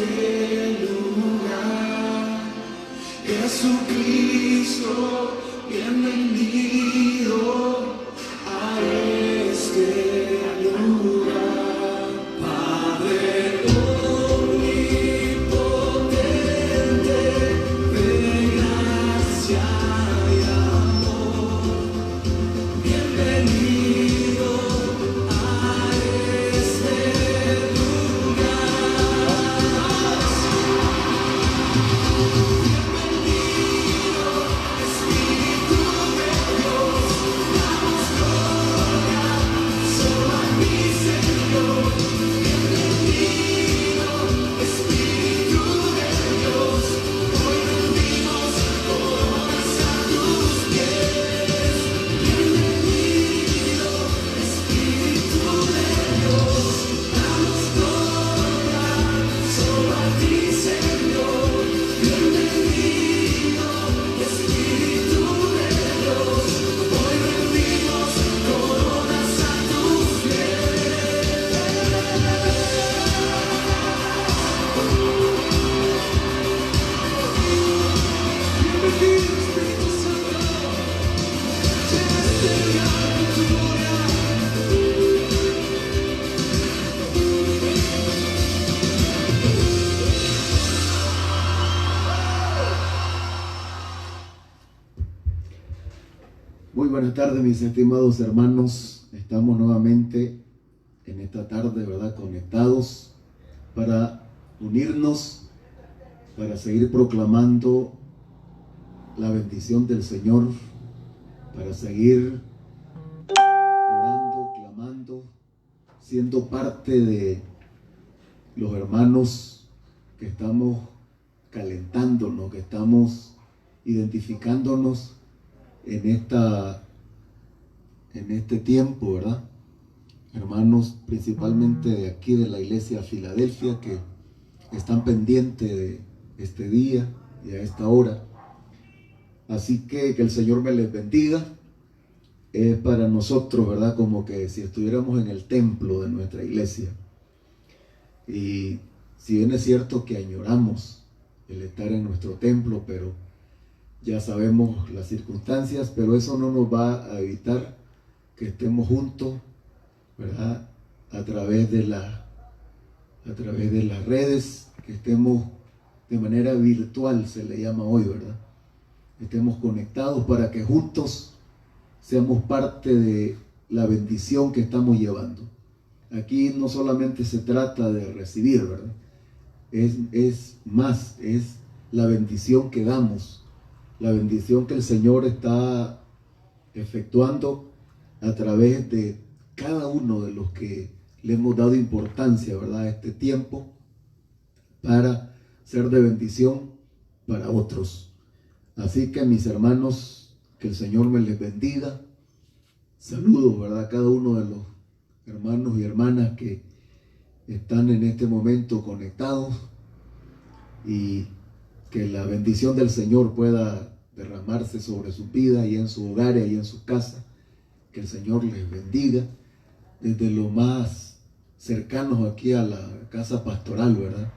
este lugar. Jesucristo, bienvenido a este lugar. Padre omnipotente, de gracia y amor, bienvenido a este Muy buenas tardes, mis estimados hermanos. Estamos nuevamente en esta tarde, ¿verdad?, conectados para unirnos, para seguir proclamando la bendición del Señor, para seguir orando, clamando, siendo parte de los hermanos que estamos calentándonos, que estamos identificándonos en este tiempo, ¿verdad? Hermanos principalmente de aquí de la iglesia Filadelfia que están pendientes de este día y a esta hora. Así que el Señor me les bendiga. Es para nosotros, ¿verdad?, como que si estuviéramos en el templo de nuestra iglesia. Y si bien es cierto que añoramos el estar en nuestro templo, pero ya sabemos las circunstancias, pero eso no nos va a evitar que estemos juntos, ¿verdad?, a través de las redes, que estemos de manera virtual, se le llama hoy, ¿verdad? Estemos conectados para que juntos seamos parte de la bendición que estamos llevando. Aquí no solamente se trata de recibir, ¿verdad? Es más, es la bendición que damos, la bendición que el Señor está efectuando a través de cada uno de los que le hemos dado importancia, ¿verdad?, a este tiempo para ser de bendición para otros. Así que, mis hermanos, que el Señor me les bendiga. Saludos, ¿verdad?, a cada uno de los hermanos y hermanas que están en este momento conectados, y que la bendición del Señor pueda derramarse sobre su vida y en su hogar y en su casa. Que el Señor les bendiga desde lo más cercanos aquí a la casa pastoral, ¿verdad?,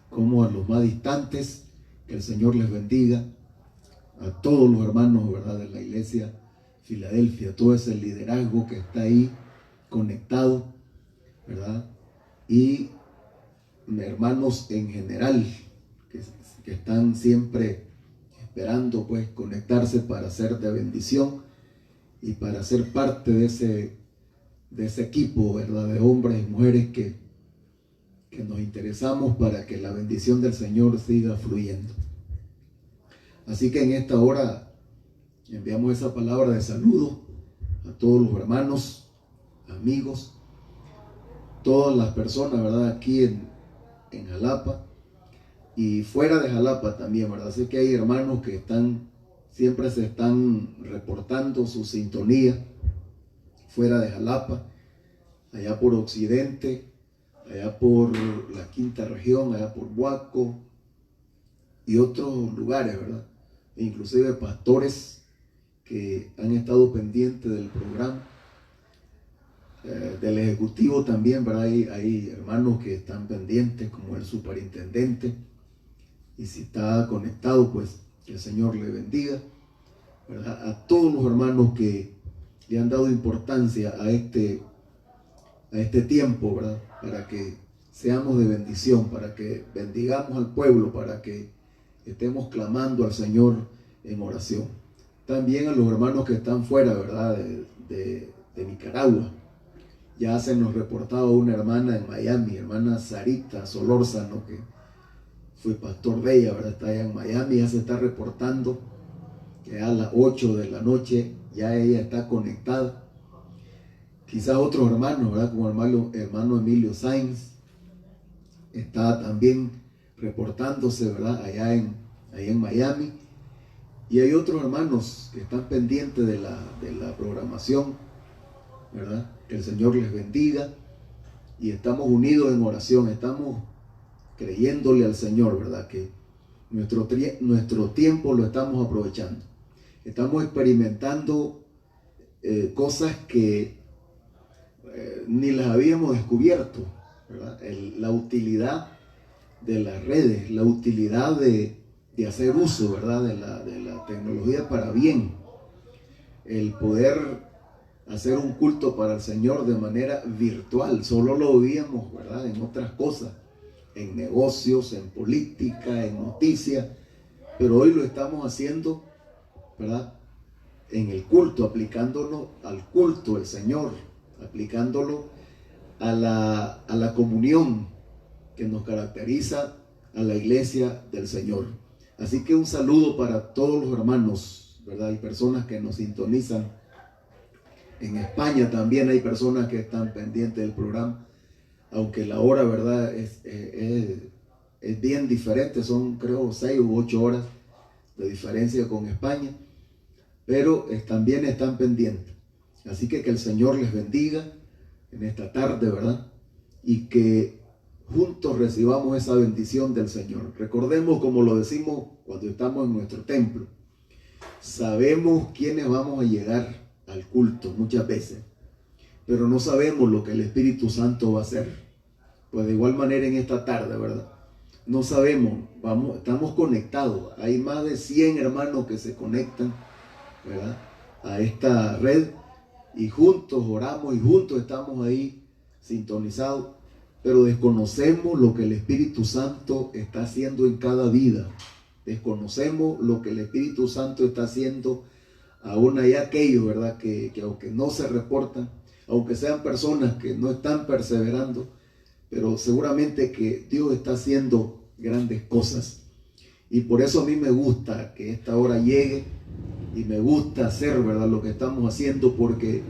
como a los más distantes. Que el Señor les bendiga a todos los hermanos, ¿verdad?, de la iglesia Filadelfia, todo ese liderazgo que está ahí conectado, ¿verdad?, y hermanos en general que están siempre esperando, pues, conectarse para ser de bendición y para ser parte de ese equipo, ¿verdad?, de hombres y mujeres que nos interesamos para que la bendición del Señor siga fluyendo. Así que en esta hora enviamos esa palabra de saludo a todos los hermanos, amigos, todas las personas, ¿verdad?, aquí en Jalapa y fuera de Jalapa también, ¿verdad? Sé que hay hermanos que siempre se están reportando su sintonía fuera de Jalapa, allá por Occidente, allá por la quinta región, allá por Huaco y otros lugares, ¿verdad? E inclusive pastores que han estado pendientes del programa. del ejecutivo también, ¿verdad? Hay hermanos que están pendientes, como el superintendente, y si está conectado, pues que el Señor le bendiga, ¿verdad? A todos los hermanos que le han dado importancia a este tiempo, ¿verdad? Para que seamos de bendición, para que bendigamos al pueblo, para que estemos clamando al Señor en oración. También a los hermanos que están fuera, ¿verdad? De Nicaragua. Ya se nos reportaba una hermana en Miami, hermana Sarita Solórzano, que fue pastor de ella, ¿verdad? Está allá en Miami, ya se está reportando que a las 8 de la noche ya ella está conectada. Quizás otros hermanos, ¿verdad? Como hermano Emilio Sainz, está también reportándose, ¿verdad? Allá en Miami. Y hay otros hermanos que están pendientes de la programación, ¿verdad? Que el Señor les bendiga. Y estamos unidos en oración, estamos creyéndole al Señor, ¿verdad? Que nuestro tiempo lo estamos aprovechando. Estamos experimentando cosas que ni las habíamos descubierto, ¿verdad? La utilidad de las redes, la utilidad de hacer uso, ¿verdad? de la tecnología para bien, el poder hacer un culto para el Señor de manera virtual. Solo lo veíamos, ¿verdad? En otras cosas, en negocios, en política, en noticias, pero hoy lo estamos haciendo, ¿verdad? En el culto, aplicándolo al culto del Señor, aplicándolo a la comunión que nos caracteriza a la iglesia del Señor. Así que un saludo para todos los hermanos, ¿verdad? Hay personas que nos sintonizan. En España también hay personas que están pendientes del programa, aunque la hora, ¿verdad? Es bien diferente, son creo 6 u 8 horas de diferencia con España, pero también están pendientes. Así que el Señor les bendiga en esta tarde, ¿verdad? Y que juntos recibamos esa bendición del Señor. Recordemos, como lo decimos cuando estamos en nuestro templo, sabemos quiénes vamos a llegar al culto muchas veces, pero no sabemos lo que el Espíritu Santo va a hacer. Pues de igual manera en esta tarde, ¿verdad? No sabemos, estamos conectados. Hay más de 100 hermanos que se conectan, ¿verdad? A esta red, y juntos oramos y juntos estamos ahí sintonizados, pero desconocemos lo que el Espíritu Santo está haciendo en cada vida. Desconocemos lo que el Espíritu Santo está haciendo aún hay aquellos, ¿verdad? Que aunque no se reportan, aunque sean personas que no están perseverando, pero seguramente que Dios está haciendo grandes cosas. Y por eso a mí me gusta que esta hora llegue y me gusta hacer, ¿verdad? Lo que estamos haciendo, porque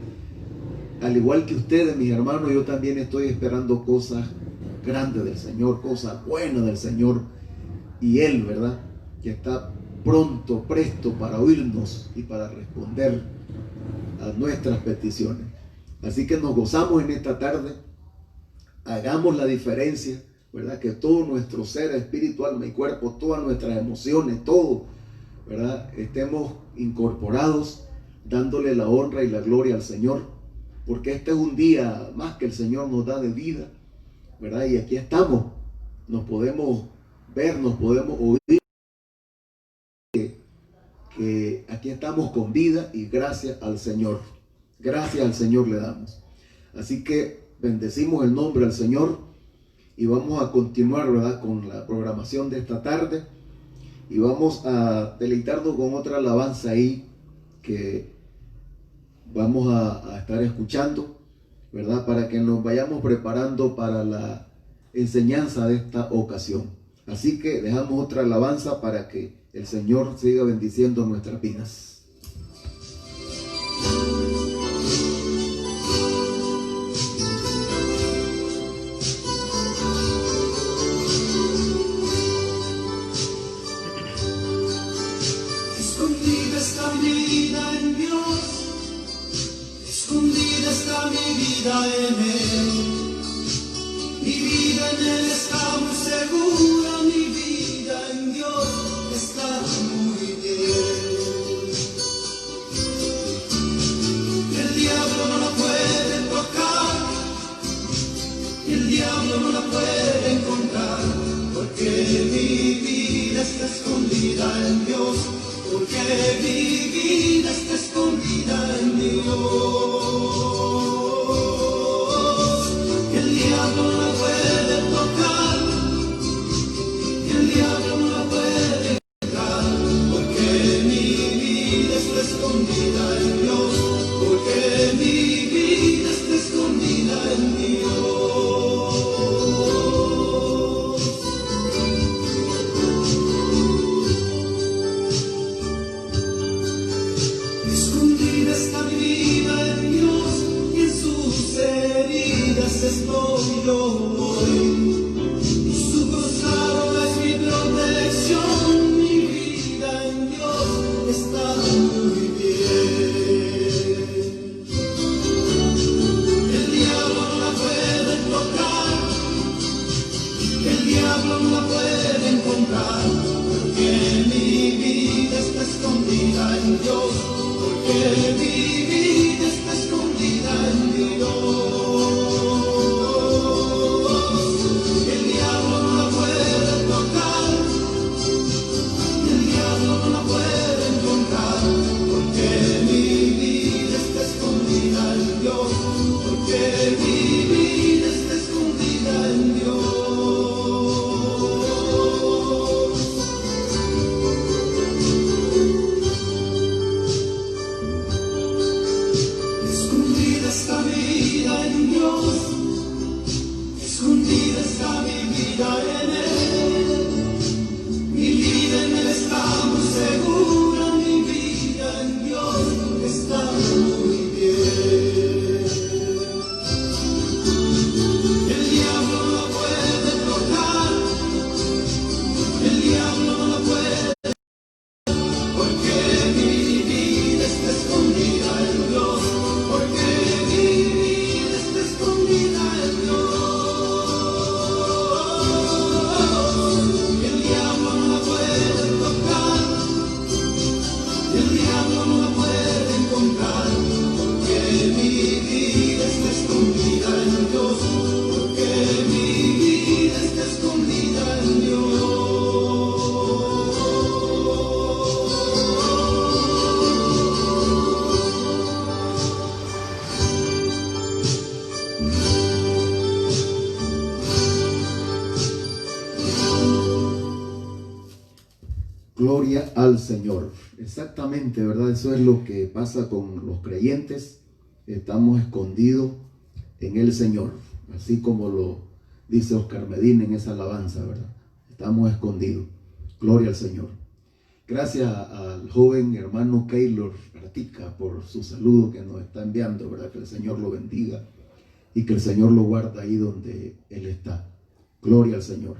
al igual que ustedes, mis hermanos, yo también estoy esperando cosas grandes del Señor, cosas buenas del Señor. Y Él, ¿verdad? Que está pronto, presto para oírnos y para responder a nuestras peticiones. Así que nos gozamos en esta tarde. Hagamos la diferencia, ¿verdad? Que todo nuestro ser, espíritu, alma y cuerpo, todas nuestras emociones, todo, ¿verdad? Estemos incorporados, dándole la honra y la gloria al Señor, porque este es un día más que el Señor nos da de vida, ¿verdad? Y aquí estamos, nos podemos ver, nos podemos oír, que aquí estamos con vida, y gracias al Señor le damos. Así que bendecimos el nombre del Señor y vamos a continuar, ¿verdad? Con la programación de esta tarde, y vamos a deleitarnos con otra alabanza ahí que vamos a estar escuchando, ¿verdad? Para que nos vayamos preparando para la enseñanza de esta ocasión. Así que dejamos otra alabanza para que el Señor siga bendiciendo nuestras vidas. Escondida está mi vida en Dios, escondida está mi vida en Él. Mi vida en Él está muy segura, mi vida en Dios está muy bien. mi vida está escondida en Dios. Que el diablo no la puede tocar, que el diablo no la puede tocar, porque mi vida está escondida en Dios, porque mi vida está escondida en Dios. Escondida está mi vida en Dios, y en sus heridas estoy yo hoy. Y su costado es mi protección, mi vida en Dios está muy bien. El diablo no la puede tocar, el diablo no la puede encontrar, porque mi vida está escondida en Dios, porque mi vida está escondida en Dios. El diablo no la puede tocar, el diablo no la puede encontrar, porque mi vida está escondida en Dios, porque mi vida está escondida en Dios. Escondida está mi vida en Dios, escondida está mi vida en Él. Mi vida en Él está muy segura, mi vida en Dios está muy bien. El diablo no la puede tocar, el diablo no la puede, porque mi vida está escondida en Dios, porque mi vida está escondida en Dios. El diablo no la puede tocar, el diablo no la puede encontrar, porque mi vida está escondida en Dios, porque mi vida está escondida en Dios. Gloria al Señor. Exactamente, ¿verdad? Eso es lo que pasa con los creyentes. Estamos escondidos en el Señor, así como lo dice Oscar Medina en esa alabanza, ¿verdad? Estamos escondidos. Gloria al Señor. Gracias al joven hermano Keylor Artica por su saludo que nos está enviando, ¿verdad? Que el Señor lo bendiga y que el Señor lo guarde ahí donde Él está. Gloria al Señor.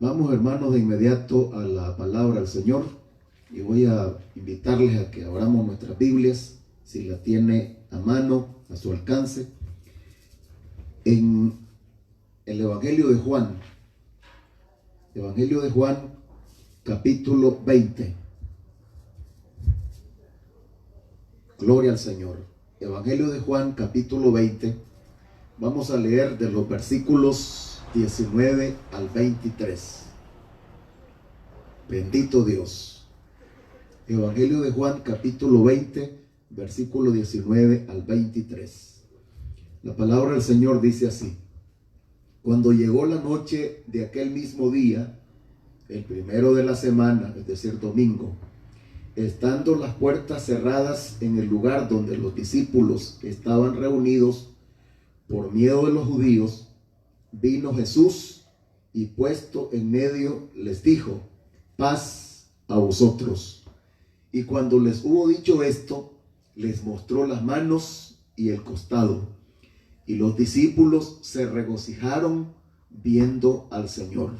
Vamos, hermanos, de inmediato a la palabra del Señor, y voy a invitarles a que abramos nuestras Biblias, si la tiene a mano, a su alcance, en el Evangelio de Juan, capítulo 20. Gloria al Señor. Evangelio de Juan, capítulo 20. Vamos a leer de los versículos 19 al 23. Bendito Dios. Evangelio de Juan, capítulo 20, versículo 19 al 23. La palabra del Señor dice así: Cuando llegó la noche de aquel mismo día, el primero de la semana, es decir, domingo, estando las puertas cerradas en el lugar donde los discípulos estaban reunidos por miedo de los judíos, vino Jesús y puesto en medio les dijo: paz a vosotros. Y cuando les hubo dicho esto, les mostró las manos y el costado. Y los discípulos se regocijaron viendo al Señor.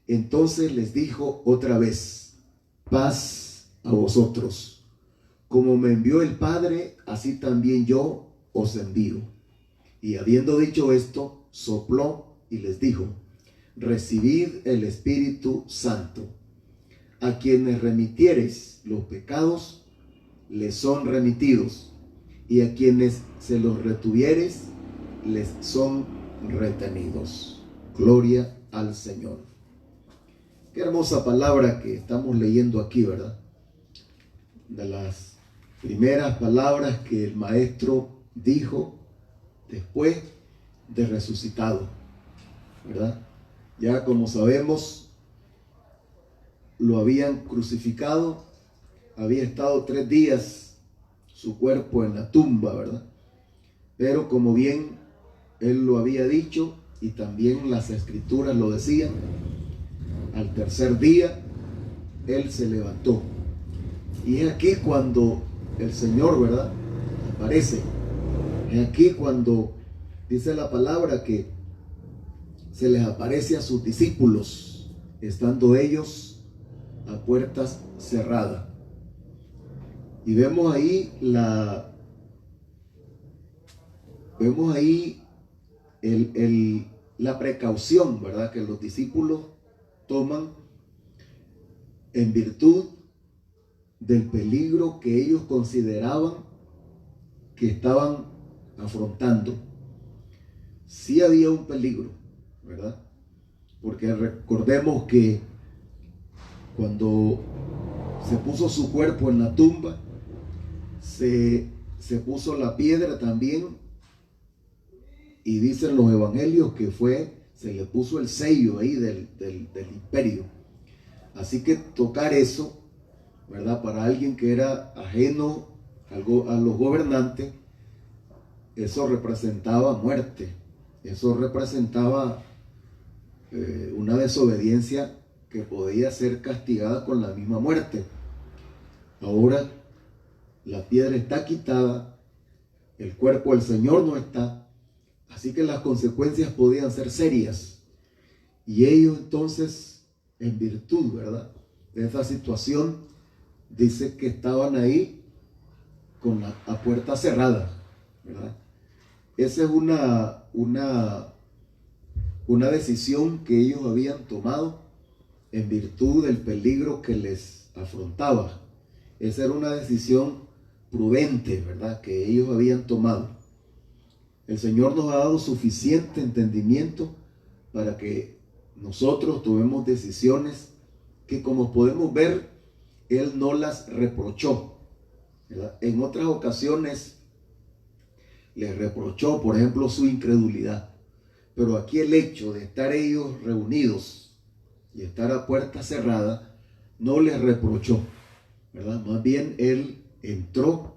Entonces les dijo otra vez: paz a vosotros. Como me envió el Padre, así también yo os envío. Y habiendo dicho esto, sopló y les dijo: recibid el Espíritu Santo. A quienes remitiereis los pecados, les son remitidos, y a quienes se los retuviereis, les son retenidos. Gloria al Señor. Qué hermosa palabra que estamos leyendo aquí, ¿verdad? de las primeras palabras que el maestro dijo después de resucitado, ¿verdad? Ya como sabemos, lo habían crucificado, había estado 3 días su cuerpo en la tumba, ¿verdad? Pero como bien él lo había dicho, y también las escrituras lo decían, al tercer día él se levantó. Y es aquí cuando el Señor, ¿verdad?, aparece. Es aquí cuando dice la palabra que se les aparece a sus discípulos, estando ellos a puertas cerradas. Y vemos ahí la precaución, ¿verdad?, que los discípulos toman en virtud del peligro que ellos consideraban que estaban afrontando. Sí había un peligro, ¿verdad? Porque recordemos que cuando se puso su cuerpo en la tumba, se puso la piedra también, y dicen los evangelios que se le puso el sello ahí del imperio. Así que tocar eso, ¿verdad?, para alguien que era ajeno a los gobernantes, eso representaba muerte, eso representaba una desobediencia que podía ser castigada con la misma muerte. Ahora la piedra está quitada, el cuerpo del Señor no está, así que las consecuencias podían ser serias. Y ellos entonces, en virtud, ¿verdad?, de esa situación, dice que estaban ahí a puerta cerrada, ¿verdad? Esa es una decisión que ellos habían tomado en virtud del peligro que les afrontaba. Esa era una decisión prudente, ¿verdad?, que ellos habían tomado. El Señor nos ha dado suficiente entendimiento para que nosotros tomemos decisiones que, como podemos ver, Él no las reprochó, ¿verdad? En otras ocasiones les reprochó, por ejemplo, su incredulidad. Pero aquí el hecho de estar ellos reunidos y estar a puerta cerrada no les reprochó, ¿verdad? Más bien Él entró,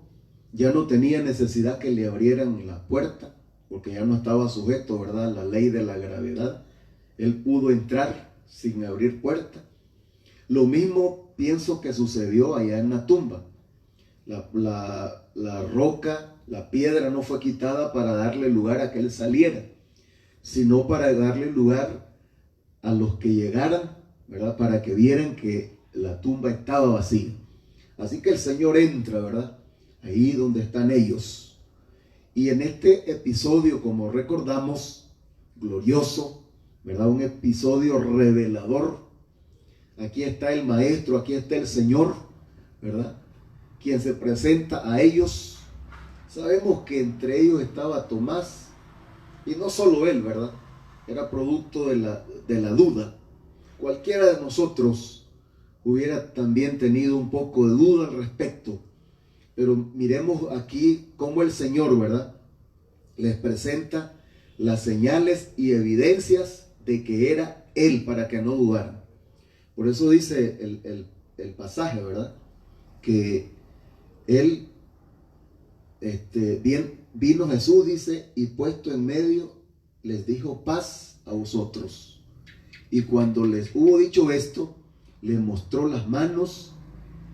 ya no tenía necesidad que le abrieran la puerta, porque ya no estaba sujeto, ¿verdad?, a la ley de la gravedad. Él pudo entrar sin abrir puerta. Lo mismo pienso que sucedió allá en la tumba. La roca, la piedra no fue quitada para darle lugar a que él saliera, sino para darle lugar a los que llegaran, ¿verdad?, para que vieran que la tumba estaba vacía. Así que el Señor entra, ¿verdad?, ahí donde están ellos. Y en este episodio, como recordamos, glorioso, ¿verdad?, un episodio revelador. Aquí está el Maestro, aquí está el Señor, ¿verdad?, quien se presenta a ellos. Sabemos que entre ellos estaba Tomás, y no solo él, ¿verdad?, era producto de la duda. Cualquiera de nosotros hubiera también tenido un poco de duda al respecto. Pero miremos aquí cómo el Señor, ¿verdad?, les presenta las señales y evidencias de que era Él, para que no dudaran. Por eso dice el pasaje, ¿verdad?, que Él, vino Jesús, dice, y puesto en medio, les dijo: paz a vosotros. Y cuando les hubo dicho esto, les mostró las manos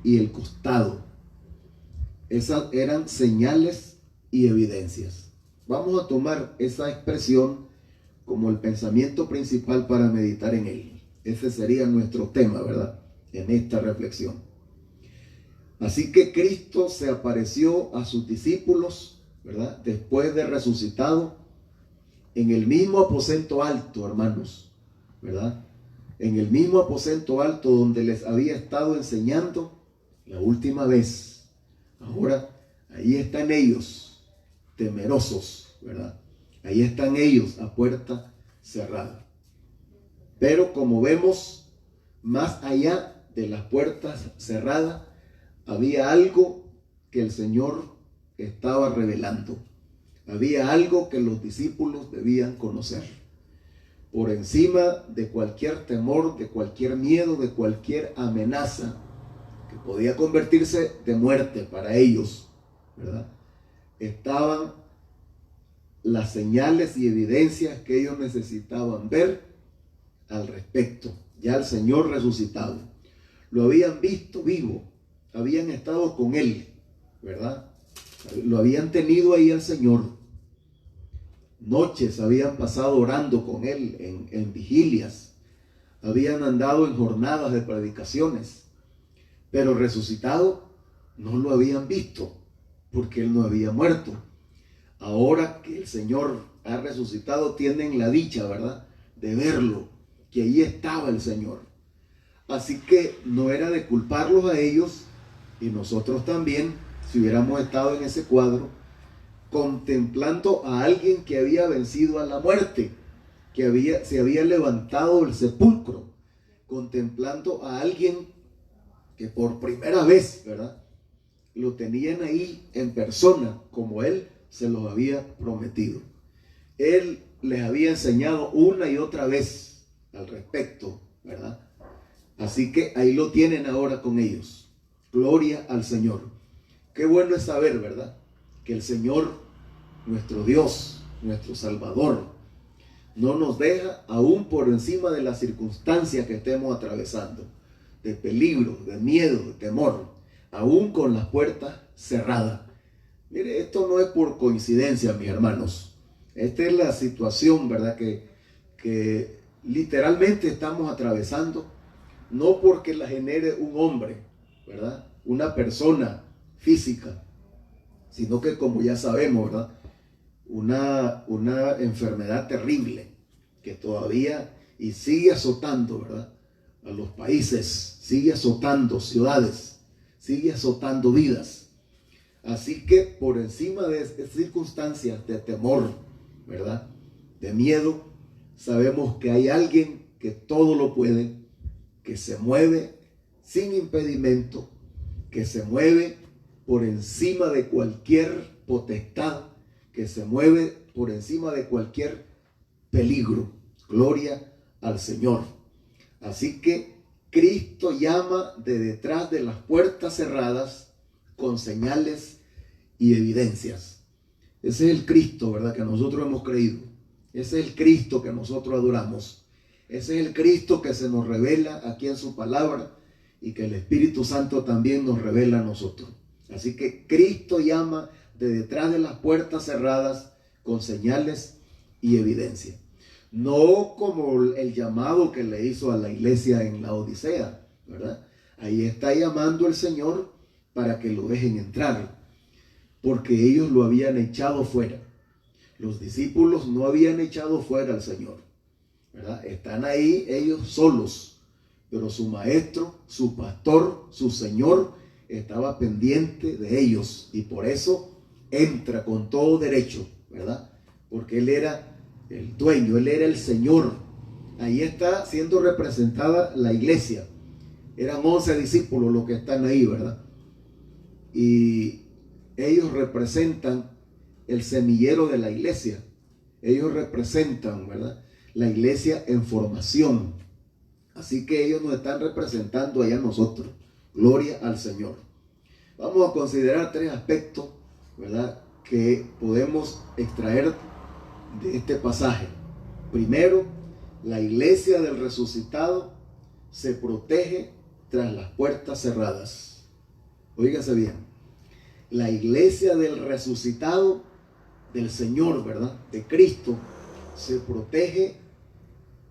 y el costado. Esas eran señales y evidencias. Vamos a tomar esa expresión como el pensamiento principal para meditar en él. Ese sería nuestro tema, ¿verdad?, en esta reflexión. Así que Cristo se apareció a sus discípulos, ¿verdad?, después de resucitado, en el mismo aposento alto, hermanos, ¿verdad?, en el mismo aposento alto donde les había estado enseñando la última vez. Ahora, ahí están ellos, temerosos, ¿verdad? Ahí están ellos a puerta cerrada. Pero como vemos, más allá de las puertas cerradas, había algo que el Señor estaba revelando. Había algo que los discípulos debían conocer. Por encima de cualquier temor, de cualquier miedo, de cualquier amenaza que podía convertirse de muerte para ellos, ¿verdad? Estaban las señales y evidencias que ellos necesitaban ver al respecto. Ya el Señor resucitado. Lo habían visto vivo, habían estado con Él, ¿verdad? Lo habían tenido ahí al Señor. Noches habían pasado orando con Él en vigilias. Habían andado en jornadas de predicaciones. Pero resucitado no lo habían visto porque Él no había muerto. Ahora que el Señor ha resucitado, tienen la dicha, ¿verdad?, de verlo, que allí estaba el Señor. Así que no era de culparlos a ellos, y nosotros también, si hubiéramos estado en ese cuadro, contemplando a alguien que había vencido a la muerte, que se había levantado del sepulcro, contemplando a alguien que por primera vez, ¿verdad?, lo tenían ahí en persona, como Él se los había prometido. Él les había enseñado una y otra vez al respecto, ¿verdad? Así que ahí lo tienen ahora con ellos. Gloria al Señor. Qué bueno es saber, ¿verdad?, que el Señor, nuestro Dios, nuestro Salvador, no nos deja aún por encima de las circunstancias que estemos atravesando, de peligro, de miedo, de temor, aún con las puertas cerradas. Mire, esto no es por coincidencia, mis hermanos. Esta es la situación, ¿verdad?, que literalmente estamos atravesando, no porque la genere un hombre, ¿verdad?, una persona física, sino que, como ya sabemos, ¿verdad?, una enfermedad terrible que todavía y sigue azotando, ¿verdad?, a los países, sigue azotando ciudades, sigue azotando vidas. Así que por encima de circunstancias de temor, ¿verdad?, de miedo, sabemos que hay alguien que todo lo puede, que se mueve sin impedimento, que se mueve por encima de cualquier potestad, que se mueve por encima de cualquier peligro. Gloria al Señor. Así que Cristo llama de detrás de las puertas cerradas con señales y evidencias. Ese es el Cristo, ¿verdad?, que nosotros hemos creído. Ese es el Cristo que nosotros adoramos. Ese es el Cristo que se nos revela aquí en su palabra y que el Espíritu Santo también nos revela a nosotros. Así que Cristo llama de detrás de las puertas cerradas con señales y evidencia. No como el llamado que le hizo a la iglesia en la Odisea, ¿verdad? Ahí está llamando el Señor para que lo dejen entrar, porque ellos lo habían echado fuera. Los discípulos no habían echado fuera al Señor, ¿verdad? Están ahí ellos solos, pero su maestro, su pastor, su Señor estaba pendiente de ellos, y por eso entra con todo derecho, ¿verdad? Porque Él era el dueño, Él era el Señor. Ahí está siendo representada la iglesia. Eran 11 discípulos los que están ahí, ¿verdad? Y ellos representan el semillero de la iglesia. Ellos representan, ¿verdad?, la iglesia en formación. Así que ellos nos están representando allá a nosotros. Gloria al Señor. Vamos a considerar 3 aspectos, ¿verdad?, que podemos extraer de este pasaje. Primero, la iglesia del resucitado se protege tras las puertas cerradas. Óigase bien. La iglesia del resucitado, del Señor, ¿verdad?, de Cristo, se protege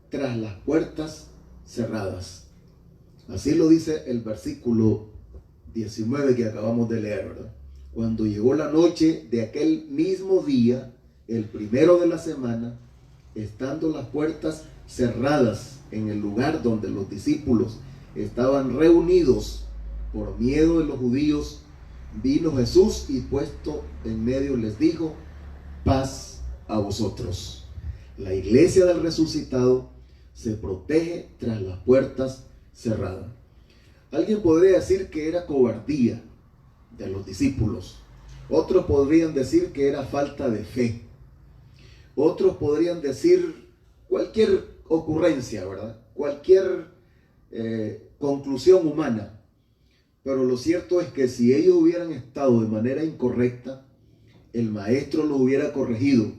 tras las puertas cerradas. Así lo dice el versículo 19 que acabamos de leer, ¿verdad? Cuando llegó la noche de aquel mismo día, el primero de la semana, estando las puertas cerradas en el lugar donde los discípulos estaban reunidos por miedo de los judíos, vino Jesús y puesto en medio les dijo: paz a vosotros. La iglesia del resucitado se protege tras las puertas cerradas. Alguien podría decir que era cobardía de los discípulos. Otros podrían decir que era falta de fe. Otros podrían decir cualquier ocurrencia, ¿verdad? Cualquier conclusión humana. Pero lo cierto es que si ellos hubieran estado de manera incorrecta, el maestro los hubiera corregido,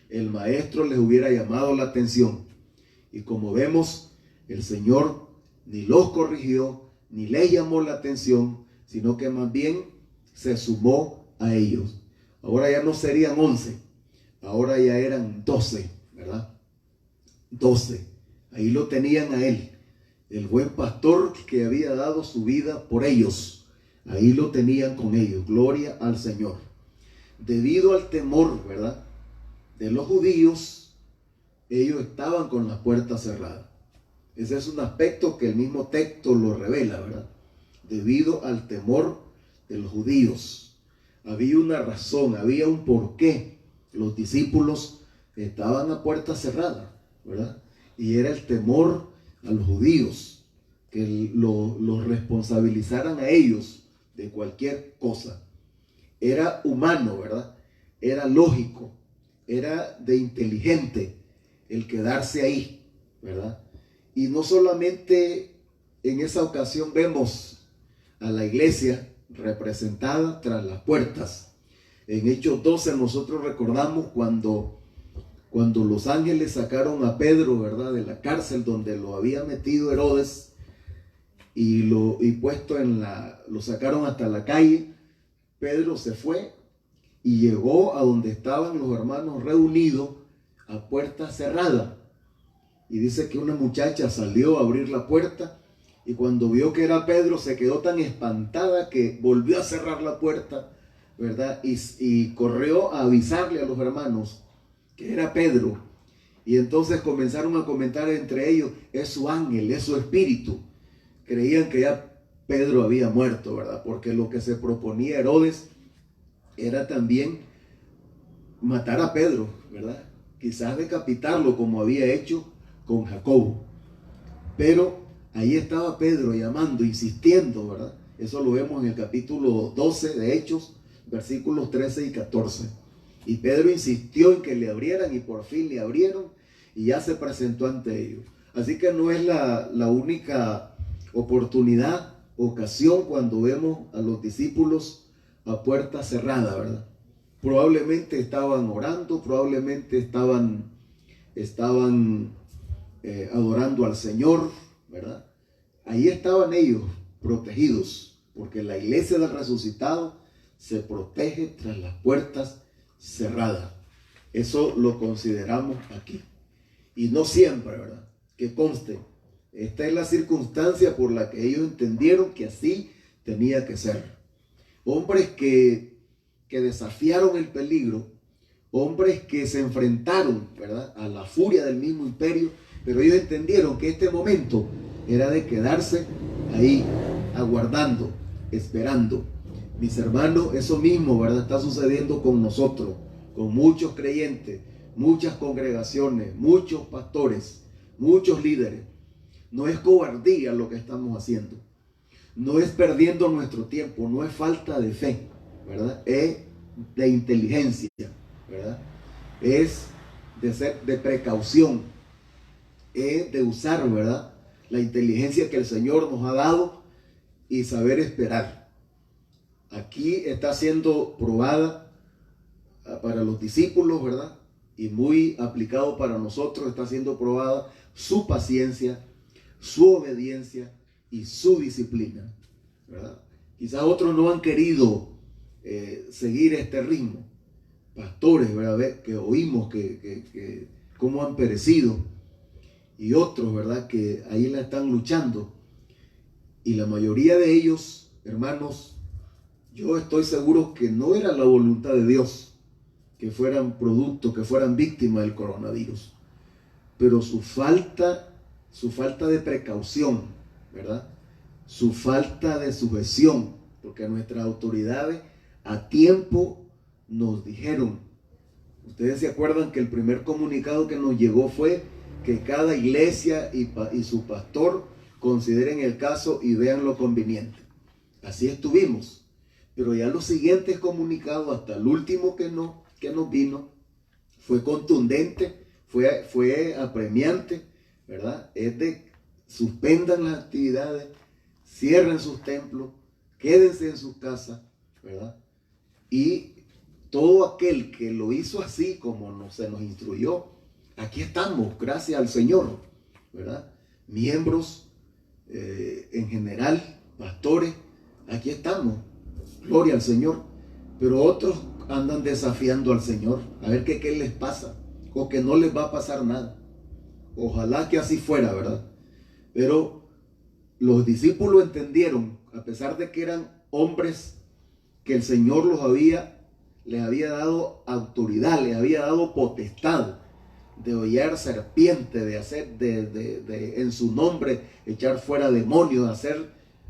el maestro les hubiera llamado la atención. Y como vemos, el Señor ni los corrigió, ni les llamó la atención, sino que más bien se sumó a ellos. Ahora ya no serían 11, ahora ya eran 12, ¿verdad? 12. Ahí lo tenían a él, el buen pastor que había dado su vida por ellos. Ahí lo tenían con ellos. Gloria al Señor. Debido al temor, ¿verdad?, de los judíos, ellos estaban con las puertas cerradas. Ese es un aspecto que el mismo texto lo revela, ¿verdad? Debido al temor de los judíos. Había una razón, había un porqué. Los discípulos estaban a puertas cerradas, ¿verdad? Y era el temor a los judíos, que los responsabilizaran a ellos de cualquier cosa. Era humano, ¿verdad? Era lógico, era de inteligente el quedarse ahí, ¿verdad? Y no solamente en esa ocasión vemos a la iglesia representada tras las puertas. En Hechos 12 nosotros recordamos cuando los ángeles sacaron a Pedro, ¿verdad?, de la cárcel donde lo había metido Herodes y lo sacaron hasta la calle. Pedro se fue y llegó a donde estaban los hermanos reunidos a puerta cerrada. Y dice que una muchacha salió a abrir la puerta y cuando vio que era Pedro se quedó tan espantada que volvió a cerrar la puerta, ¿verdad? Y corrió a avisarle a los hermanos que era Pedro. Y entonces comenzaron a comentar entre ellos: es su ángel, es su espíritu. Creían que ya Pedro había muerto, ¿verdad? Porque lo que se proponía Herodes era también matar a Pedro, ¿verdad? Quizás decapitarlo como había hecho con Jacobo. Pero ahí estaba Pedro llamando, insistiendo, ¿verdad? Eso lo vemos en el capítulo 12 de Hechos, versículos 13 y 14. Y Pedro insistió en que le abrieran y por fin le abrieron y ya se presentó ante ellos. Así que no es la única oportunidad, ocasión cuando vemos a los discípulos a puerta cerrada, ¿verdad? Probablemente estaban orando, probablemente estaban adorando al Señor, ¿verdad? Ahí estaban ellos protegidos, porque la iglesia del resucitado se protege tras las puertas cerradas. Eso lo consideramos aquí. Y no siempre, ¿verdad? Que conste, esta es la circunstancia por la que ellos entendieron que así tenía que ser. Hombres que desafiaron el peligro, hombres que se enfrentaron, ¿verdad?, a la furia del mismo imperio, pero ellos entendieron que este momento era de quedarse ahí, aguardando, esperando. Mis hermanos, eso mismo, ¿verdad?, está sucediendo con nosotros, con muchos creyentes, muchas congregaciones, muchos pastores, muchos líderes. No es cobardía lo que estamos haciendo, no es perdiendo nuestro tiempo, no es falta de fe, ¿verdad? Es de inteligencia, ¿verdad? Es de precaución, es de usar, ¿verdad?, la inteligencia que el Señor nos ha dado y saber esperar. Aquí está siendo probada para los discípulos, ¿verdad?, y muy aplicado para nosotros. Está siendo probada su paciencia, su obediencia y su disciplina, ¿verdad? Quizás otros no han querido seguir este ritmo. Pastores, ¿verdad?, que oímos que cómo han perecido, y otros, ¿verdad?, que ahí la están luchando. Y la mayoría de ellos, hermanos, yo estoy seguro que no era la voluntad de Dios que fueran producto, que fueran víctimas del coronavirus, pero su falta de precaución, ¿verdad?, su falta de sujeción, porque nuestras autoridades a tiempo nos dijeron. Ustedes se acuerdan que el primer comunicado que nos llegó fue que cada iglesia y su pastor consideren el caso y vean lo conveniente. Así estuvimos. Pero ya los siguientes comunicados, hasta el último que nos vino, fue contundente, fue apremiante, ¿verdad? Es de suspendan las actividades, cierren sus templos, quédense en sus casas, ¿verdad? Y todo aquel que lo hizo así como se nos instruyó, aquí estamos, gracias al Señor, ¿verdad? Miembros en general, pastores, aquí estamos, gloria al Señor. Pero otros andan desafiando al Señor, a ver qué les pasa, o que no les va a pasar nada. Ojalá que así fuera, ¿verdad? Pero los discípulos entendieron, a pesar de que eran hombres, que el Señor les había dado autoridad, les había dado potestad de hollar serpiente, de hacer, en su nombre, echar fuera demonios,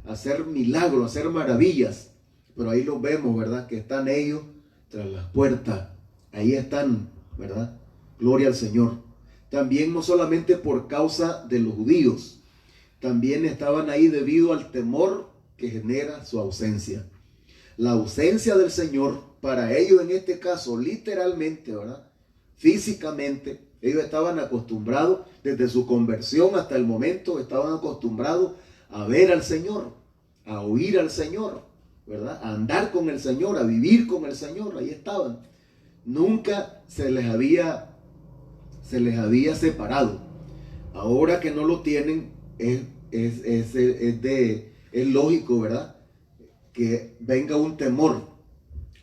hacer milagros, hacer maravillas. Pero ahí los vemos, ¿verdad? Que están ellos tras las puertas. Ahí están, ¿verdad? Gloria al Señor. También no solamente por causa de los judíos, también estaban ahí debido al temor que genera su ausencia. La ausencia del Señor, para ellos en este caso, literalmente, ¿verdad? Físicamente, ellos estaban acostumbrados, desde su conversión hasta el momento, estaban acostumbrados a ver al Señor, a oír al Señor, ¿verdad? A andar con el Señor, a vivir con el Señor, ahí estaban. Nunca se les había separado. Ahora que no lo tienen, es lógico, ¿verdad? Que venga un temor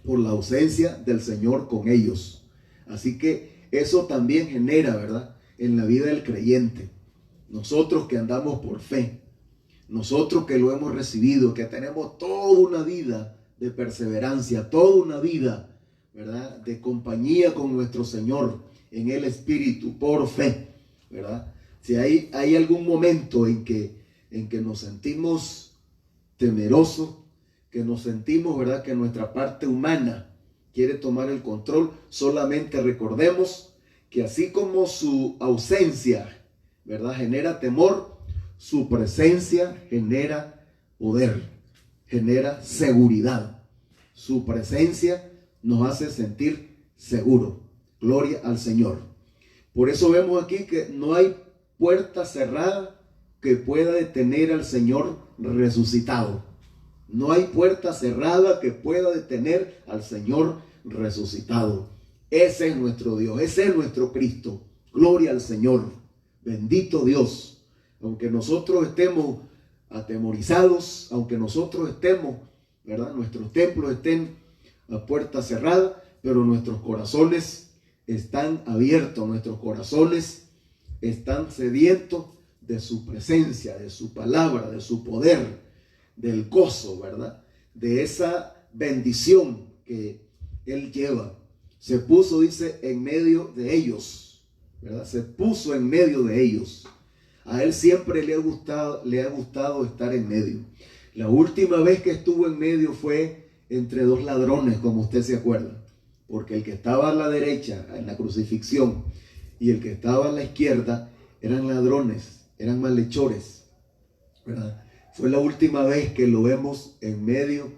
por la ausencia del Señor con ellos. Así que eso también genera, ¿verdad? En la vida del creyente. Nosotros que andamos por fe, nosotros que lo hemos recibido, que tenemos toda una vida de perseverancia, toda una vida, ¿verdad? De compañía con nuestro Señor en el Espíritu, por fe, ¿verdad? Si hay algún momento en que nos sentimos temerosos, que nos sentimos, ¿verdad? Que nuestra parte humana quiere tomar el control, solamente recordemos que así como su ausencia, ¿verdad? Genera temor, su presencia genera poder, genera seguridad. Su presencia nos hace sentir seguro. Gloria al Señor. Por eso vemos aquí que no hay puerta cerrada que pueda detener al Señor resucitado. No hay puerta cerrada que pueda detener al Señor resucitado. Ese es nuestro Dios, ese es nuestro Cristo. Gloria al Señor. Bendito Dios. Aunque nosotros estemos atemorizados, aunque nosotros estemos, ¿verdad? Nuestros templos estén a puerta cerrada, pero nuestros corazones están abiertos, nuestros corazones están sedientos de su presencia, de su palabra, de su poder, del gozo, ¿verdad? De esa bendición que Él lleva. Se puso, dice, en medio de ellos, ¿verdad? Se puso en medio de ellos. A Él siempre le ha gustado estar en medio. La última vez que estuvo en medio fue entre dos ladrones, como usted se acuerda. Porque el que estaba a la derecha, en la crucifixión, y el que estaba a la izquierda, eran ladrones, eran malhechores, ¿verdad? Fue la última vez que lo vemos en medio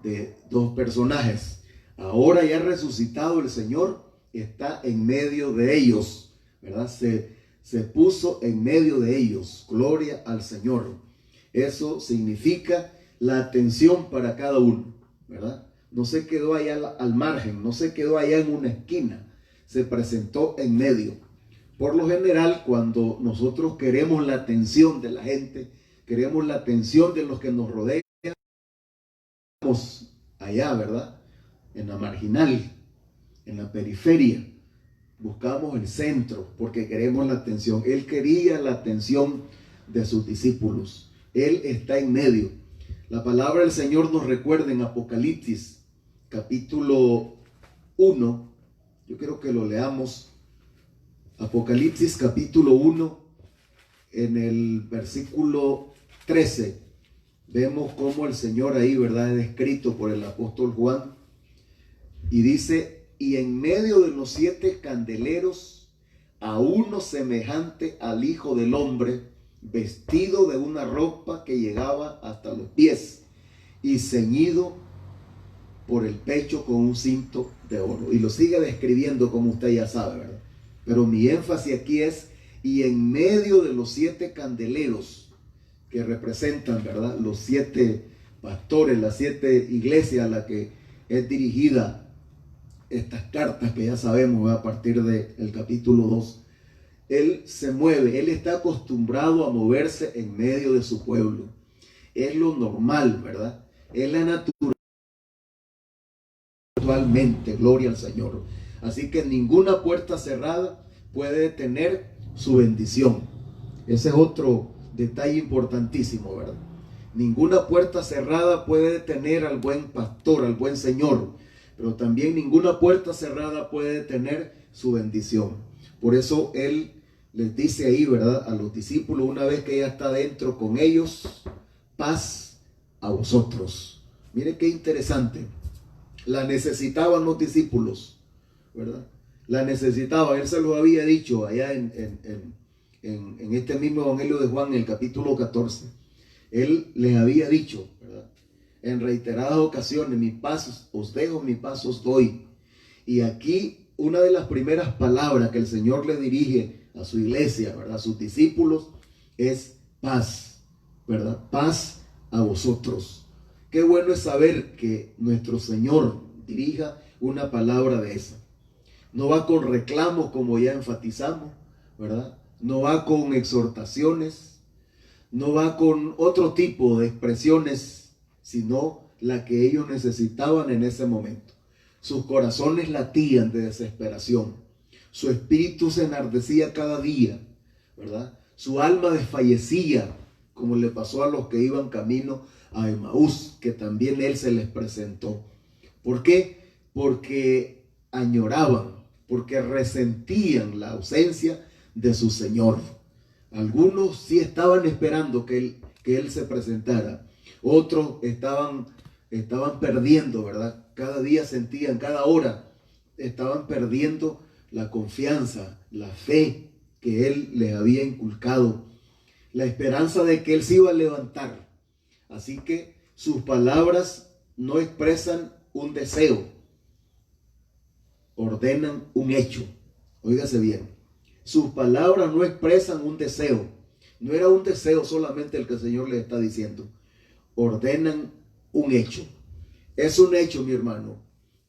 de dos personajes. Ahora ya resucitado el Señor, está en medio de ellos, ¿verdad? Se puso en medio de ellos. Gloria al Señor. Eso significa la atención para cada uno, ¿verdad? No se quedó allá al margen, no se quedó allá en una esquina, se presentó en medio. Por lo general, cuando nosotros queremos la atención de la gente, queremos la atención de los que nos rodean, estamos allá, ¿verdad? En la marginal, en la periferia, buscamos el centro porque queremos la atención. Él quería la atención de sus discípulos. Él está en medio. La palabra del Señor nos recuerda en Apocalipsis capítulo 1. Yo quiero que lo leamos. Apocalipsis capítulo 1, en el versículo 13. Vemos cómo el Señor ahí, ¿verdad?, es descrito por el apóstol Juan. Y dice: y en medio de los 7 candeleros, a uno semejante al Hijo del Hombre, vestido de una ropa que llegaba hasta los pies y ceñido por el pecho con un cinto de oro. Y lo sigue describiendo como usted ya sabe, ¿verdad? Pero mi énfasis aquí es, y en medio de los 7 candeleros que representan, ¿verdad?, los 7 pastores, las 7 iglesias a las que es dirigida estas cartas que ya sabemos, ¿verdad?, a partir del capítulo 2. Él se mueve, él está acostumbrado a moverse en medio de su pueblo. Es lo normal, ¿verdad? Es la naturaleza actualmente, gloria al Señor. Así que ninguna puerta cerrada puede detener su bendición. Ese es otro detalle importantísimo, ¿verdad? Ninguna puerta cerrada puede detener al buen pastor, al buen Señor, pero también ninguna puerta cerrada puede detener su bendición. Por eso Él les dice ahí, ¿verdad?, a los discípulos, una vez que ya está dentro con ellos, paz a vosotros. Mire qué interesante. La necesitaban los discípulos, ¿verdad? La necesitaban. Él se lo había dicho allá en este mismo Evangelio de Juan, en el capítulo 14. Él les había dicho, ¿verdad?, en reiteradas ocasiones, mi paz os dejo, mi paz os doy. Y aquí una de las primeras palabras que el Señor le dirige a su iglesia, ¿verdad?, a sus discípulos, es paz, ¿verdad? Paz a vosotros. Qué bueno es saber que nuestro Señor dirija una palabra de esa. No va con reclamos, como ya enfatizamos, ¿verdad? No va con exhortaciones, no va con otro tipo de expresiones, sino la que ellos necesitaban en ese momento. Sus corazones latían de desesperación. Su espíritu se enardecía cada día, ¿verdad? Su alma desfallecía, como le pasó a los que iban camino a Emaús, que también Él se les presentó. ¿Por qué? Porque añoraban, porque resentían la ausencia de su Señor. Algunos sí estaban esperando que Él se presentara. Otros estaban perdiendo, ¿verdad? Cada día sentían, cada hora estaban perdiendo la confianza, la fe que Él les había inculcado, la esperanza de que Él se iba a levantar. Así que sus palabras no expresan un deseo, ordenan un hecho. Óigase bien, sus palabras no expresan un deseo. No era un deseo solamente el que el Señor les está diciendo. Ordenan un hecho. Es un hecho, mi hermano,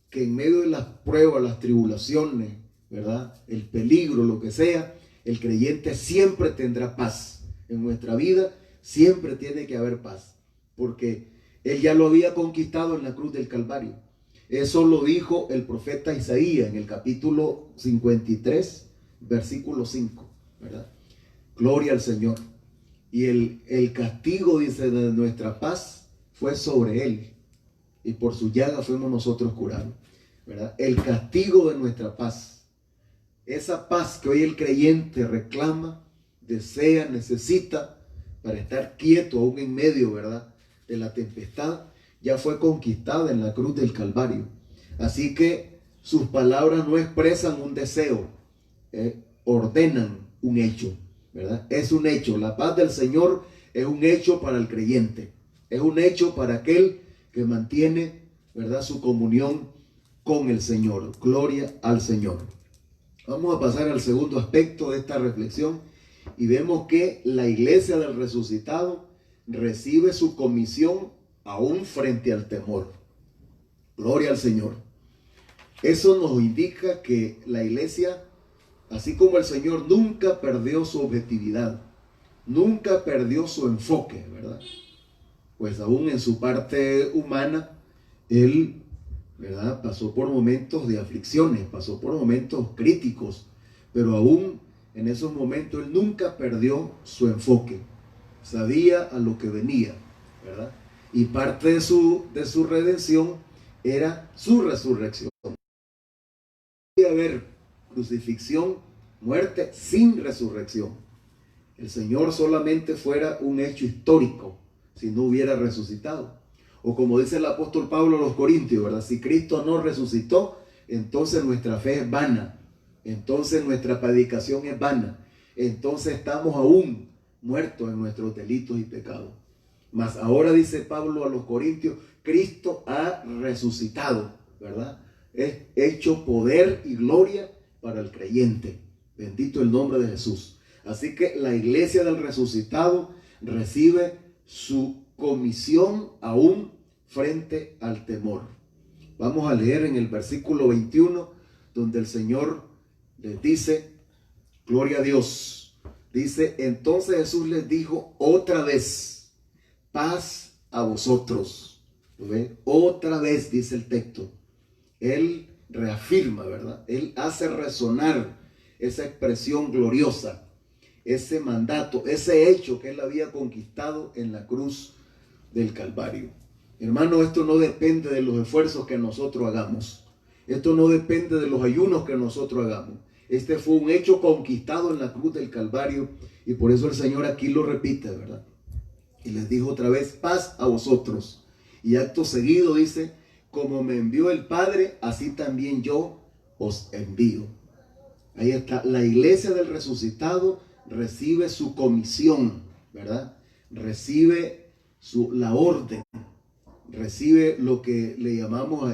que en medio de las pruebas, las tribulaciones, ¿verdad?, el peligro, lo que sea, el creyente siempre tendrá paz. En nuestra vida siempre tiene que haber paz, porque Él ya lo había conquistado en la cruz del Calvario. Eso lo dijo el profeta Isaías en el capítulo 53, versículo 5, ¿verdad? Gloria al Señor. Y el castigo, dice, de nuestra paz fue sobre Él, y por su llaga fuimos nosotros curados, ¿verdad? El castigo de nuestra paz, esa paz que hoy el creyente reclama, desea, necesita para estar quieto aún en medio, ¿verdad?, de la tempestad, ya fue conquistada en la cruz del Calvario. Así que sus palabras no expresan un deseo, ordenan un hecho, ¿verdad? Es un hecho. La paz del Señor es un hecho para el creyente, es un hecho para aquel que mantiene, ¿verdad?, su comunión con el Señor. Gloria al Señor. Vamos a pasar al segundo aspecto de esta reflexión y vemos que la iglesia del resucitado recibe su comisión aún frente al temor. Gloria al Señor. Eso nos indica que la iglesia, así como el Señor, nunca perdió su objetividad, nunca perdió su enfoque, ¿verdad? Pues aún en su parte humana, Él, ¿verdad?, pasó por momentos de aflicciones, pasó por momentos críticos, pero aún en esos momentos Él nunca perdió su enfoque. Sabía a lo que venía, ¿verdad? Y parte de su redención era su resurrección. No podía haber crucifixión, muerte sin resurrección. El Señor solamente fuera un hecho histórico si no hubiera resucitado. O como dice el apóstol Pablo a los Corintios, ¿verdad? Si Cristo no resucitó, entonces nuestra fe es vana. Entonces nuestra predicación es vana. Entonces estamos aún, muertos en nuestros delitos y pecados. Mas ahora, dice Pablo a los Corintios, Cristo ha resucitado, ¿verdad? Es hecho poder y gloria para el creyente. Bendito el nombre de Jesús. Así que la iglesia del resucitado recibe su comisión aún frente al temor. Vamos a leer en el versículo 21, donde el Señor les dice, gloria a Dios. Dice, entonces Jesús les dijo otra vez, paz a vosotros. ¿Lo ve? Otra vez, dice el texto. Él reafirma, ¿verdad? Él hace resonar esa expresión gloriosa, ese mandato, ese hecho que él había conquistado en la cruz del Calvario. Hermano, esto no depende de los esfuerzos que nosotros hagamos. Esto no depende de los ayunos que nosotros hagamos. Este fue un hecho conquistado en la cruz del Calvario y por eso el Señor aquí lo repite, ¿verdad? Y les dijo otra vez, paz a vosotros. Y acto seguido dice, como me envió el Padre, así también yo os envío. Ahí está, la iglesia del resucitado recibe su comisión, ¿verdad? Recibe la orden, recibe lo que le llamamos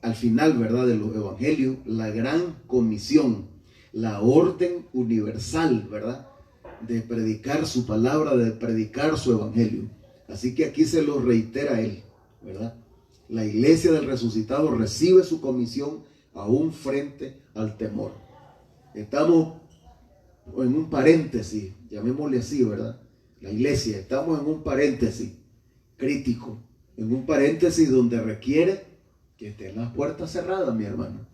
al final, ¿verdad? De los evangelios, la gran comisión, la orden universal, ¿verdad? De predicar su palabra, de predicar su evangelio. Así que aquí se lo reitera él, ¿verdad? La iglesia del resucitado recibe su comisión aún frente al temor. Estamos en un paréntesis, llamémosle así, ¿verdad? La iglesia, estamos en un paréntesis crítico, en un paréntesis donde requiere que estén las puertas cerradas, mi hermano.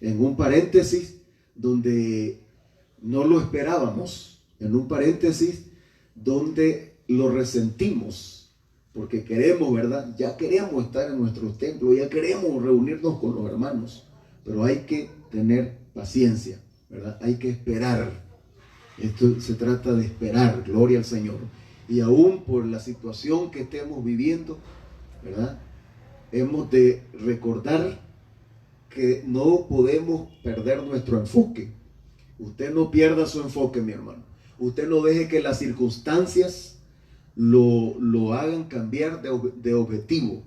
En un paréntesis donde no lo esperábamos, en un paréntesis donde lo resentimos, porque queremos, ¿verdad? Ya queremos estar en nuestro templo, ya queremos reunirnos con los hermanos, pero hay que tener paciencia, ¿verdad? Hay que esperar. Esto se trata de esperar, gloria al Señor. Y aún por la situación que estemos viviendo, ¿verdad? Hemos de recordar que no podemos perder nuestro enfoque. Usted no pierda su enfoque, mi hermano. Usted no deje que las circunstancias lo hagan cambiar de objetivo.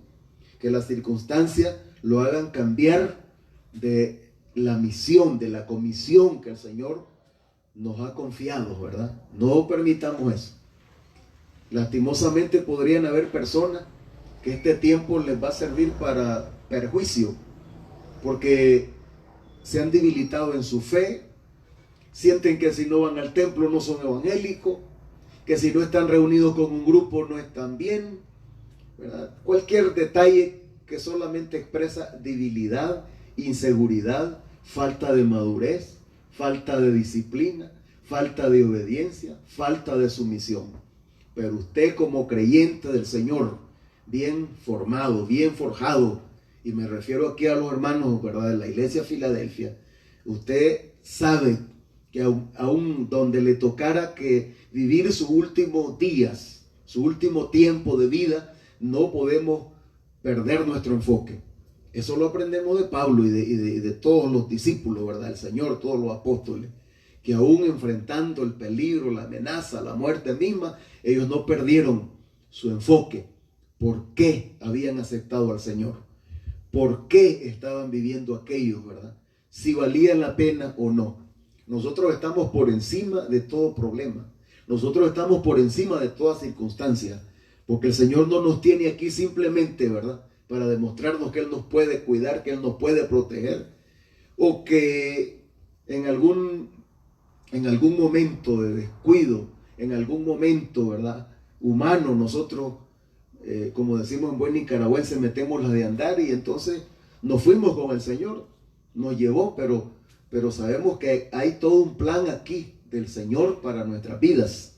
Que las circunstancias lo hagan cambiar de la misión, de la comisión que el Señor nos ha confiado, ¿verdad? No permitamos eso. Lastimosamente podrían haber personas que este tiempo les va a servir para perjuicio, porque se han debilitado en su fe, sienten que si no van al templo no son evangélicos, que si no están reunidos con un grupo no están bien, ¿verdad? Cualquier detalle que solamente expresa debilidad, inseguridad, falta de madurez, falta de disciplina, falta de obediencia, falta de sumisión. Pero usted como creyente del Señor, bien formado, bien forjado, y me refiero aquí a los hermanos, ¿verdad?, de la iglesia de Filadelfia, usted sabe que aún donde le tocara que vivir sus últimos días, su último tiempo de vida, no podemos perder nuestro enfoque. Eso lo aprendemos de Pablo y de todos los discípulos, ¿verdad?, el Señor, todos los apóstoles, que aún enfrentando el peligro, la amenaza, la muerte misma, ellos no perdieron su enfoque. ¿Por qué habían aceptado al Señor? ¿Por qué estaban viviendo aquello, verdad? Si valía la pena o no. Nosotros estamos por encima de todo problema. Nosotros estamos por encima de toda circunstancia. Porque el Señor no nos tiene aquí simplemente, ¿verdad?, para demostrarnos que Él nos puede cuidar, que Él nos puede proteger. O que en algún momento de descuido, en algún momento, ¿verdad?, humano, nosotros, como decimos en buen nicaragüense, metemos la de andar y entonces nos fuimos con el Señor, nos llevó, pero sabemos que hay todo un plan aquí del Señor para nuestras vidas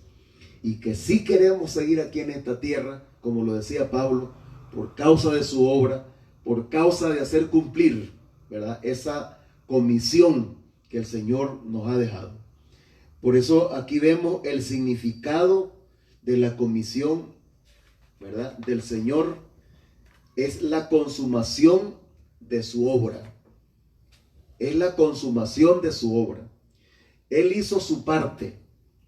y que si queremos seguir aquí en esta tierra, como lo decía Pablo, por causa de su obra, por causa de hacer cumplir, ¿verdad?, esa comisión que el Señor nos ha dejado. Por eso aquí vemos el significado de la comisión, ¿verdad?, del Señor. Es la consumación de su obra. Es la consumación de su obra. Él hizo su parte.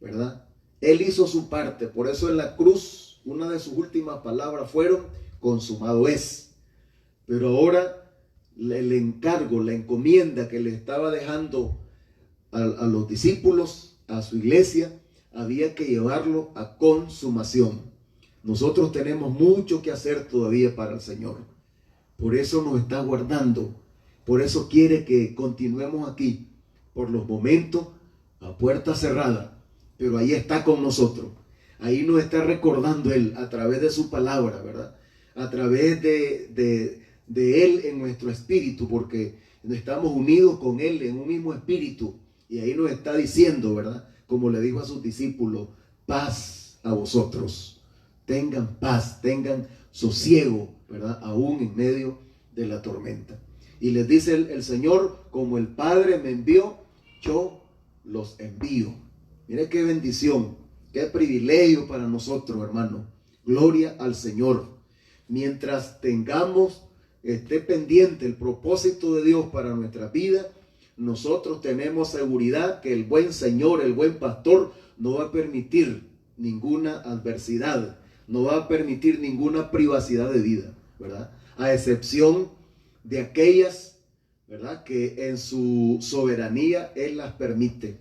¿verdad? Él hizo su parte, por eso en la cruz una de sus últimas palabras fueron: consumado es. Pero ahora el encargo, la encomienda que le estaba dejando a los discípulos, a su iglesia, había que llevarlo a consumación. Nosotros tenemos mucho que hacer todavía para el Señor. Por eso nos está guardando. Por eso quiere que continuemos aquí, por los momentos, a puerta cerrada. Pero ahí está con nosotros. Ahí nos está recordando Él a través de su palabra, ¿verdad? A través de Él en nuestro espíritu, porque estamos unidos con Él en un mismo espíritu. Y ahí nos está diciendo, ¿verdad? Como le dijo a sus discípulos: paz a vosotros. Tengan paz, tengan sosiego, ¿verdad? Aún en medio de la tormenta. Y les dice el Señor: como el Padre me envió, yo los envío. Mire qué bendición, qué privilegio para nosotros, hermano. Gloria al Señor. Mientras tengamos, esté pendiente el propósito de Dios para nuestra vida, nosotros tenemos seguridad que el buen Señor, el buen pastor, no va a permitir ninguna adversidad, no va a permitir ninguna privacidad de vida, ¿verdad? A excepción de aquellas, ¿verdad?, que en su soberanía Él las permite,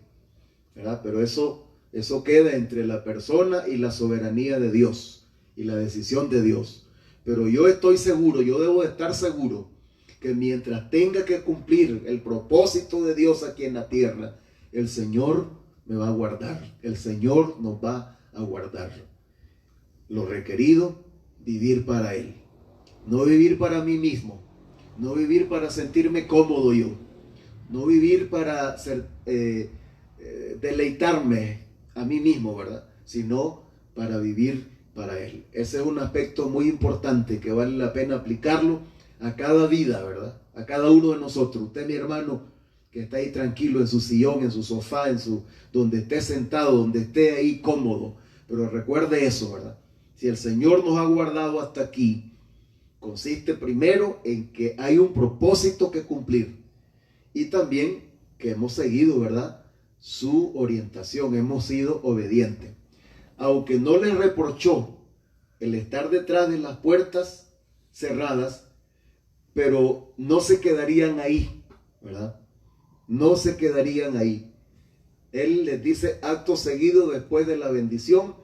¿verdad? Pero eso queda entre la persona y la soberanía de Dios y la decisión de Dios. Pero yo estoy seguro, yo debo de estar seguro que mientras tenga que cumplir el propósito de Dios aquí en la tierra, el Señor me va a guardar, el Señor nos va a guardar. Lo requerido, vivir para Él, no vivir para mí mismo, no vivir para sentirme cómodo yo, no vivir para deleitarme a mí mismo, ¿verdad? Sino para vivir para Él. Ese es un aspecto muy importante que vale la pena aplicarlo a cada vida, ¿verdad? A cada uno de nosotros. Usted, mi hermano, que está ahí tranquilo en su sillón, en su sofá, donde esté sentado, donde esté ahí cómodo. Pero recuerde eso, ¿verdad? Si el Señor nos ha guardado hasta aquí, consiste primero en que hay un propósito que cumplir. Y también que hemos seguido, ¿verdad?, su orientación, hemos sido obedientes. Aunque no les reprochó el estar detrás de las puertas cerradas, pero no se quedarían ahí, ¿verdad? No se quedarían ahí. Él les dice acto seguido después de la bendición: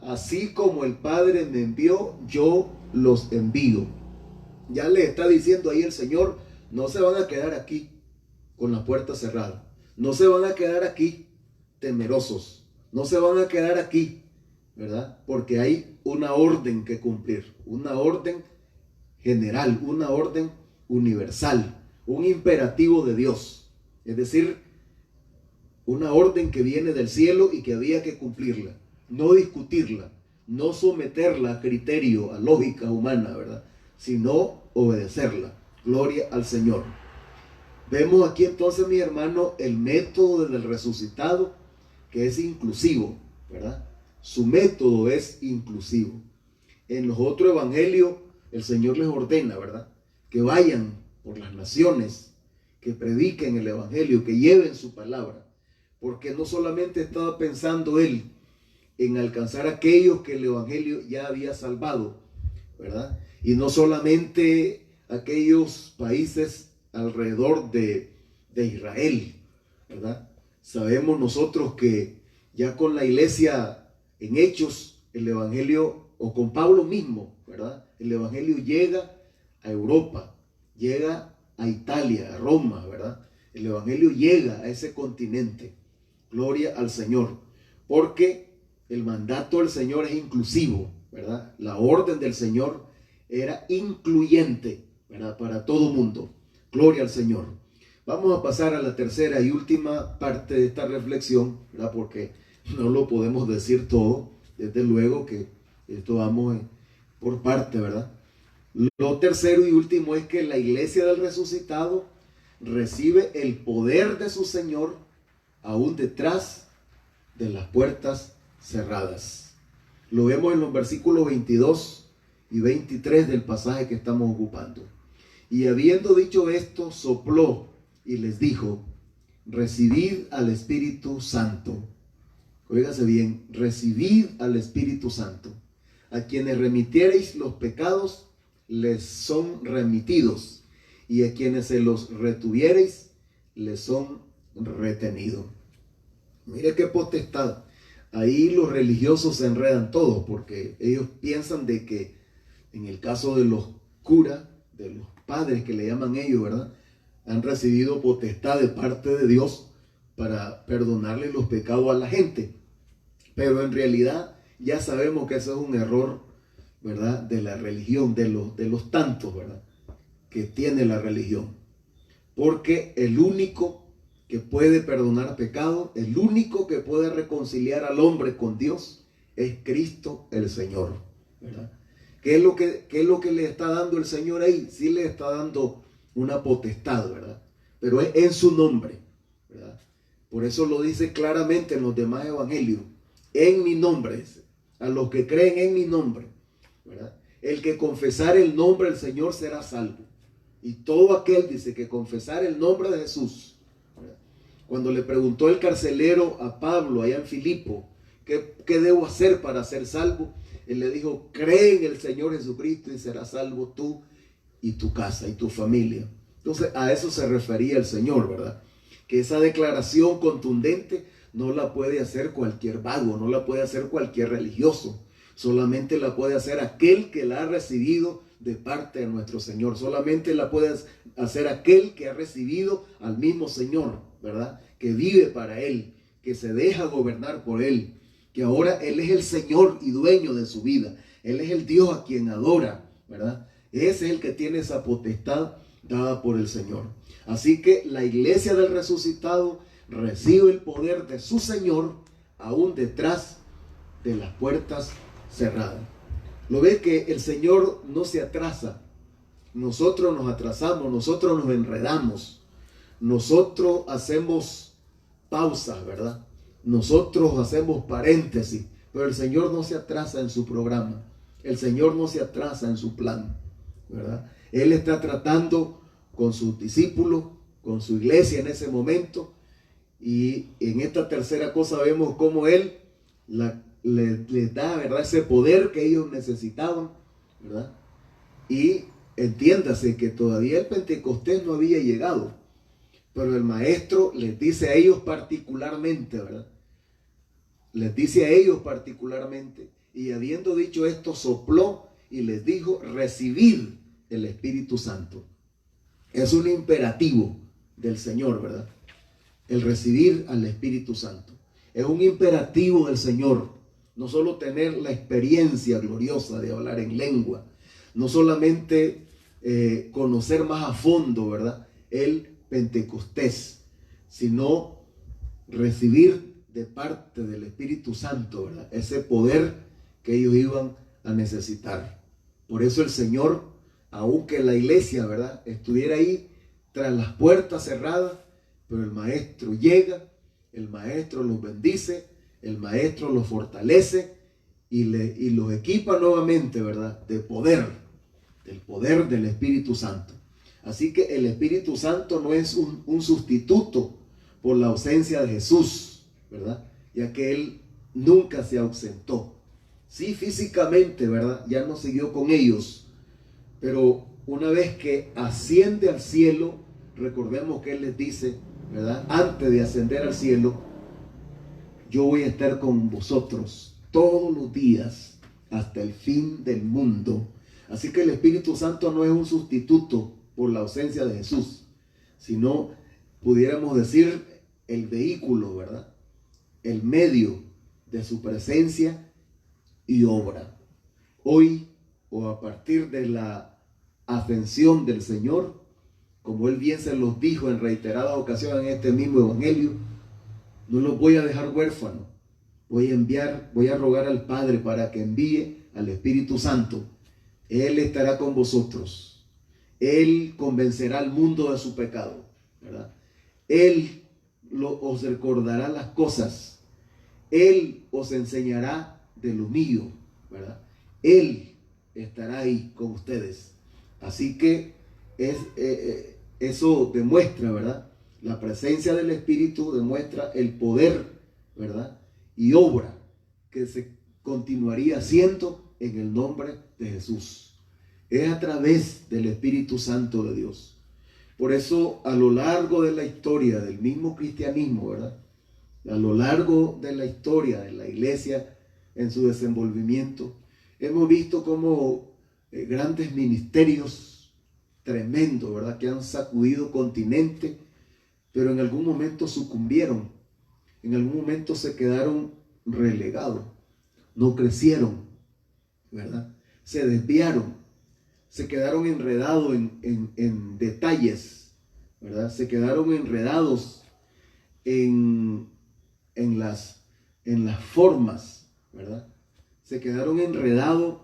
así como el Padre me envió, yo los envío. Ya le está diciendo ahí el Señor: no se van a quedar aquí con la puerta cerrada. No se van a quedar aquí temerosos. No se van a quedar aquí, ¿verdad? Porque hay una orden que cumplir, una orden general, una orden universal, un imperativo de Dios. Es decir, una orden que viene del cielo y que había que cumplirla, no discutirla, no someterla a criterio, a lógica humana, ¿verdad?, sino obedecerla. Gloria al Señor. Vemos aquí entonces, mi hermano, el método del resucitado, que es inclusivo, ¿verdad? Su método es inclusivo. En los otros evangelios, el Señor les ordena, ¿verdad?, que vayan por las naciones, que prediquen el evangelio, que lleven su palabra. Porque no solamente estaba pensando Él en alcanzar a aquellos que el evangelio ya había salvado, ¿verdad? Y no solamente aquellos países alrededor de Israel, ¿verdad? Sabemos nosotros que ya con la iglesia en Hechos, el evangelio, o con Pablo mismo, ¿verdad?, el evangelio llega a Europa, llega a Italia, a Roma, ¿verdad? El evangelio llega a ese continente. Gloria al Señor, porque el mandato del Señor es inclusivo, ¿verdad? La orden del Señor era incluyente, ¿verdad?, para todo mundo. Gloria al Señor. Vamos a pasar a la tercera y última parte de esta reflexión, ¿verdad?, porque no lo podemos decir todo. Desde luego que esto vamos por parte, ¿verdad? Lo tercero y último es que la iglesia del resucitado recibe el poder de su Señor aún detrás de las puertas cerradas. Lo vemos en los versículos 22 y 23 del pasaje que estamos ocupando. Y habiendo dicho esto, sopló y les dijo: recibid al Espíritu Santo. óigase bien, recibid al Espíritu Santo. A quienes remitiereis los pecados, les son remitidos, y a quienes se los retuviereis, les son retenidos. Mire qué potestad. Ahí los religiosos se enredan todos, porque ellos piensan de que en el caso de los curas, de los padres que le llaman ellos, ¿verdad?, han recibido potestad de parte de Dios para perdonarle los pecados a la gente. Pero en realidad ya sabemos que eso es un error, ¿verdad?, de la religión, de los tantos, ¿verdad?, que tiene la religión. Porque el único que puede perdonar pecado, el único que puede reconciliar al hombre con Dios, es Cristo el Señor, ¿verdad? ¿Qué es lo que le está dando el Señor ahí? Sí le está dando una potestad, ¿verdad? Pero es en su nombre, ¿verdad? Por eso lo dice claramente en los demás evangelios. En mi nombre, a los que creen en mi nombre, ¿verdad? El que confesar el nombre del Señor será salvo. Y todo aquel, dice, que confesar el nombre de Jesús, ¿verdad? Cuando le preguntó el carcelero a Pablo allá en Filipo, ¿qué debo hacer para ser salvo? Él le dijo, cree en el Señor Jesucristo y serás salvo tú y tu casa y tu familia. Entonces a eso se refería el Señor, ¿verdad? Que esa declaración contundente no la puede hacer cualquier vago, no la puede hacer cualquier religioso. Solamente la puede hacer aquel que la ha recibido de parte de nuestro Señor. Solamente la puede hacer aquel que ha recibido al mismo Señor, ¿verdad? Que vive para Él, que se deja gobernar por Él, que ahora Él es el Señor y dueño de su vida. Él es el Dios a quien adora, ¿verdad? Ese es el que tiene esa potestad dada por el Señor. Así que la iglesia del resucitado recibe el poder de su Señor aún detrás de las puertas cerradas. Lo ve que el Señor no se atrasa. Nosotros nos atrasamos, nosotros nos enredamos, nosotros hacemos pausas, ¿verdad? Nosotros hacemos paréntesis, pero el Señor no se atrasa en su programa. El Señor no se atrasa en su plan, ¿verdad? Él está tratando con sus discípulos, con su iglesia en ese momento, y en esta tercera cosa vemos cómo Él les da, ¿verdad?, ese poder que ellos necesitaban, ¿verdad? Y entiéndase que todavía el Pentecostés no había llegado, pero el Maestro les dice a ellos particularmente, ¿verdad? Les dice a ellos particularmente, y habiendo dicho esto, sopló y les dijo, recibid el Espíritu Santo. Es un imperativo del Señor, ¿verdad? El recibir al Espíritu Santo. Es un imperativo del Señor. No solo tener la experiencia gloriosa de hablar en lengua, no solamente conocer más a fondo, ¿verdad?, el Pentecostés, sino recibir de parte del Espíritu Santo, ¿verdad?, ese poder que ellos iban a necesitar. Por eso el Señor, aunque la iglesia, ¿verdad?, estuviera ahí tras las puertas cerradas, pero el Maestro llega, el Maestro los bendice, el Maestro los fortalece y los equipa nuevamente, ¿verdad?, de poder, del poder del Espíritu Santo. Así que el Espíritu Santo no es un sustituto por la ausencia de Jesús, ¿verdad?, ya que Él nunca se ausentó. Sí, físicamente, ¿verdad?, ya no siguió con ellos, pero una vez que asciende al cielo, recordemos que Él les dice, ¿verdad?, antes de ascender al cielo, yo voy a estar con vosotros todos los días hasta el fin del mundo. Así que el Espíritu Santo no es un sustituto por la ausencia de Jesús, sino, pudiéramos decir, el vehículo, ¿verdad?, el medio de su presencia y obra. Hoy, o a partir de la ascensión del Señor, como Él bien se los dijo en reiteradas ocasiones en este mismo evangelio, no los voy a dejar huérfanos, voy a rogar al Padre para que envíe al Espíritu Santo. Él estará con vosotros, Él convencerá al mundo de su pecado, ¿verdad? Él os recordará las cosas, Él os enseñará de lo mío, ¿verdad? Él estará ahí con ustedes. Así que eso demuestra, ¿verdad?, la presencia del Espíritu, demuestra el poder, ¿verdad?, y obra que se continuaría haciendo en el nombre de Jesús. Es a través del Espíritu Santo de Dios. Por eso, a lo largo de la historia del mismo cristianismo, ¿verdad? A lo largo de la historia de la iglesia en su desenvolvimiento, hemos visto como grandes ministerios tremendos, ¿verdad? Que han sacudido continentes, pero en algún momento sucumbieron, en algún momento se quedaron relegados, no crecieron, ¿verdad? Se desviaron, se quedaron enredados en detalles, ¿verdad? Se quedaron enredados en las formas, ¿verdad? Se quedaron enredados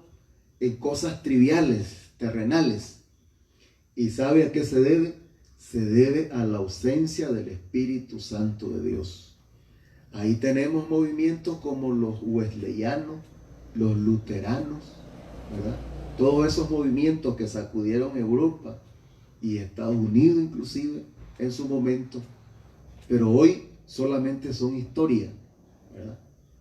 en cosas triviales, terrenales. ¿Y sabe a qué se debe? Se debe a la ausencia del Espíritu Santo de Dios. Ahí tenemos movimientos como los wesleyanos, los luteranos, ¿verdad? Todos esos movimientos que sacudieron Europa y Estados Unidos inclusive en su momento, pero hoy solamente son historia, ¿verdad?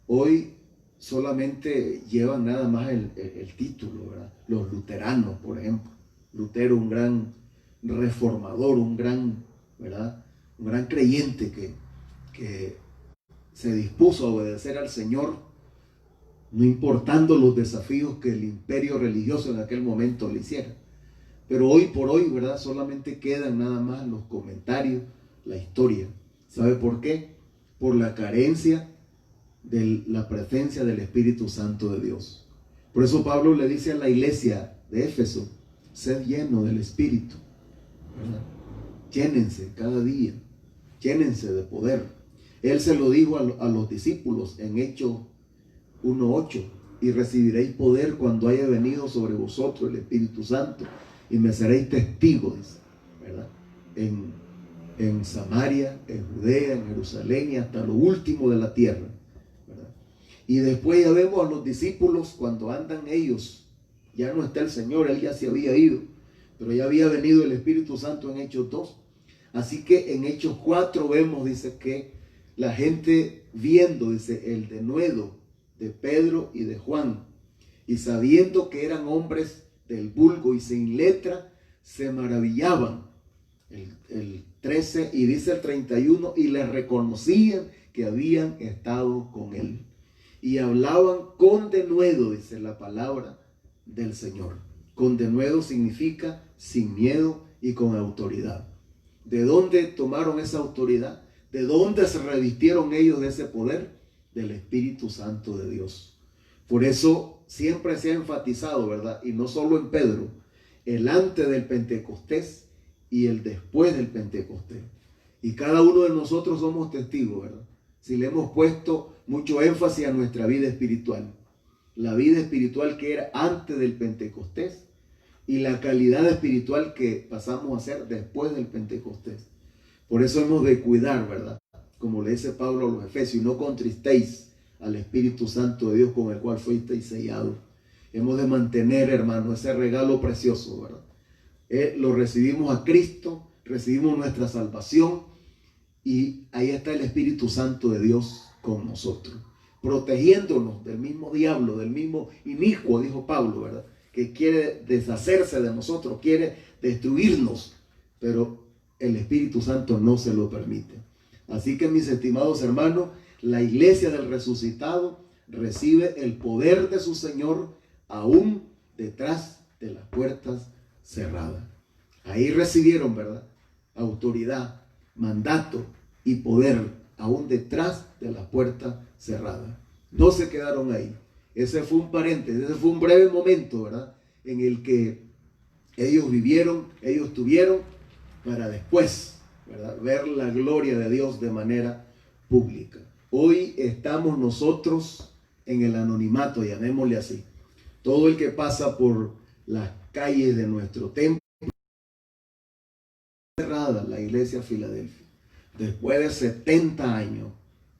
Hoy solamente llevan nada más el título, ¿verdad? Los luteranos, por ejemplo. Lutero, un gran reformador, un gran, ¿verdad? Un gran creyente que se dispuso a obedecer al Señor, no importando los desafíos que el imperio religioso en aquel momento le hiciera. Pero hoy por hoy, ¿verdad? Solamente quedan nada más los comentarios, la historia. ¿Sabe por qué? Por la carencia de la presencia del Espíritu Santo de Dios. Por eso Pablo le dice a la iglesia de Éfeso: sed lleno del Espíritu, ¿verdad? Llénense cada día, llénense de poder. Él se lo dijo a los discípulos en Hechos 1:8: y recibiréis poder cuando haya venido sobre vosotros el Espíritu Santo, y me seréis testigos, ¿verdad? En Samaria, en Judea, en Jerusalén y hasta lo último de la tierra, ¿verdad? Y después ya vemos a los discípulos cuando andan ellos, ya no está el Señor, Él ya se había ido, pero ya había venido el Espíritu Santo en Hechos 2. Así que en Hechos 4 vemos, dice, que la gente viendo, dice, el denuedo de Pedro y de Juan, y sabiendo que eran hombres del vulgo y sin letra, se maravillaban. El 13 y dice el 31, y les reconocían que habían estado con él, y hablaban con denuedo, dice la palabra del Señor. Con denuedo significa sin miedo y con autoridad. ¿De dónde tomaron esa autoridad? ¿De dónde se revistieron ellos de ese poder? Del Espíritu Santo de Dios. Por eso siempre se ha enfatizado, ¿verdad? Y no solo en Pedro, el antes del Pentecostés y el después del Pentecostés. Y cada uno de nosotros somos testigos, ¿verdad? Si le hemos puesto mucho énfasis a nuestra vida espiritual. La vida espiritual que era antes del Pentecostés y la calidad espiritual que pasamos a ser después del Pentecostés. Por eso hemos de cuidar, ¿verdad? Como le dice Pablo a los Efesios: y no contristéis al Espíritu Santo de Dios, con el cual fuisteis sellados. Hemos de mantener, hermano, ese regalo precioso, ¿verdad? Lo recibimos a Cristo, recibimos nuestra salvación, y ahí está el Espíritu Santo de Dios con nosotros, protegiéndonos del mismo diablo, del mismo inicuo, dijo Pablo, ¿verdad? Que quiere deshacerse de nosotros, quiere destruirnos, pero el Espíritu Santo no se lo permite. Así que, mis estimados hermanos, la iglesia del resucitado recibe el poder de su Señor aún detrás de las puertas cerradas. Ahí recibieron, ¿verdad? Autoridad, mandato y poder aún detrás de las puertas cerradas. No se quedaron ahí. Ese fue un paréntesis, ese fue un breve momento, ¿verdad? En el que ellos vivieron, ellos tuvieron, para después, ¿verdad?, ver la gloria de Dios de manera pública. Hoy estamos nosotros en el anonimato, llamémosle así. Todo el que pasa por las calles de nuestro templo, cerrada la iglesia Filadelfia. Después de 70 años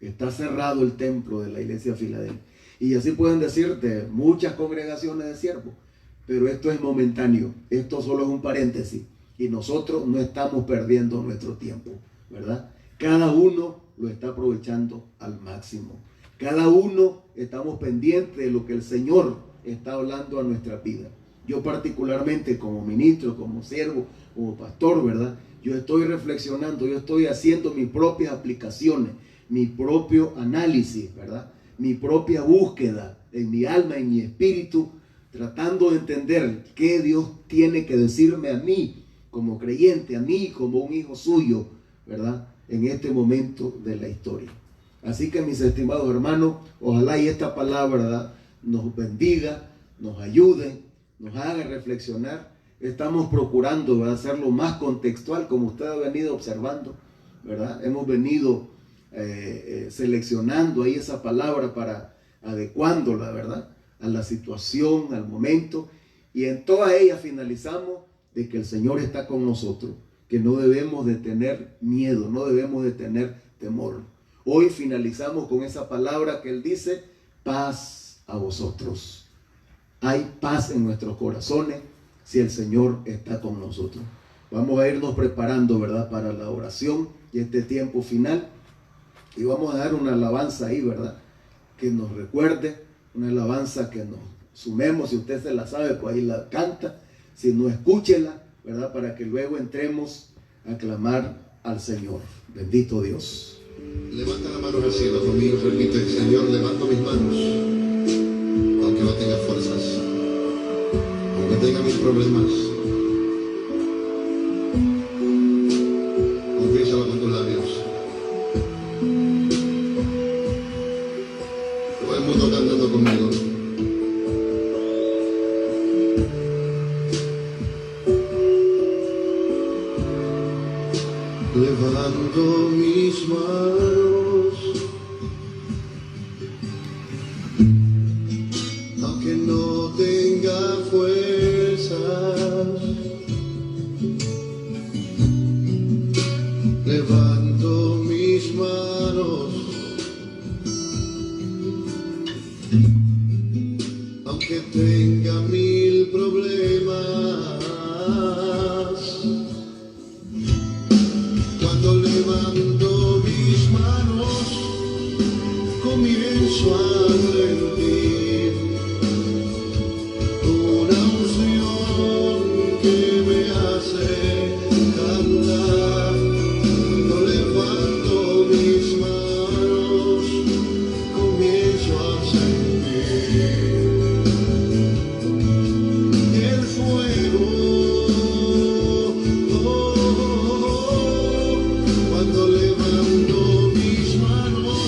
está cerrado el templo de la iglesia Filadelfia. Y así pueden decir de muchas congregaciones de siervos, pero esto es momentáneo, esto solo es un paréntesis, y nosotros no estamos perdiendo nuestro tiempo, ¿verdad? Cada uno lo está aprovechando al máximo. cada uno estamos pendientes de lo que el Señor está hablando a nuestra vida. Yo particularmente como ministro, como siervo, como pastor, ¿verdad? Yo estoy reflexionando, yo estoy haciendo mis propias aplicaciones, mi propio análisis, ¿verdad? Mi propia búsqueda en mi alma, en mi espíritu, tratando de entender qué Dios tiene que decirme a mí como creyente, a mí como un hijo suyo, ¿verdad? En este momento de la historia. Así que mis estimados hermanos, ojalá y esta palabra, ¿verdad?, nos bendiga, nos ayude, nos haga reflexionar. Estamos procurando, ¿verdad?, hacerlo más contextual, como usted ha venido observando, ¿verdad? Hemos venido seleccionando ahí esa palabra para adecuándola, ¿verdad?, a la situación, al momento, y en todas ellas finalizamos de que el Señor está con nosotros, que no debemos de tener miedo, no debemos de tener temor. Hoy finalizamos con esa palabra que Él dice: paz a vosotros. Hay paz en nuestros corazones si el Señor está con nosotros. Vamos a irnos preparando, ¿verdad?, para la oración y este tiempo final. Y vamos a dar una alabanza ahí, ¿verdad?, que nos recuerde, una alabanza que nos sumemos. Si usted se la sabe, pues ahí la canta. Si no, escúchela, ¿verdad?, para que luego entremos a clamar al Señor. Bendito Dios. Levanta las manos al cielo conmigo, repite: Señor, levanto mis manos, aunque no tenga fuerzas, aunque tenga mis problemas. Confiésalo con tus labios. Todo el mundo cantando conmigo. Levanto mis manos, aunque no tenga fuerzas. Levanto mis manos, aunque tenga mil problemas. Cuando levanto mis manos, comienzo a sentir una unción que me hace cantar. Cuando levanto mis manos, comienzo a sentir el fuego. Cuando levanto mis manos,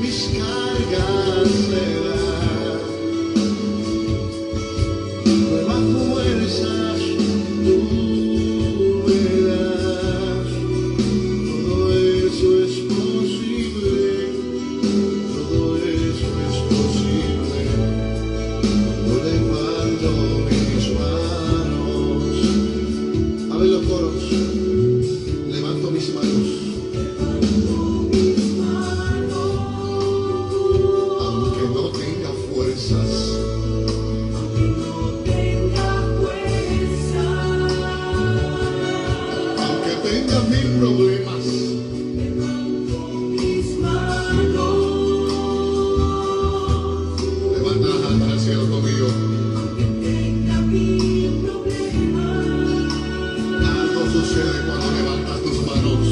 mis cargas se dan. Nuevas fuerzas tú me das. Todo eso es posible, todo eso es posible. Cuando levanto mis manos. A ver los coros. Levanto mis manos, aunque no tenga fuerzas. Aunque tenga mil problemas. Levanta las manos al cielo conmigo. Algo sucede cuando levantas tus manos.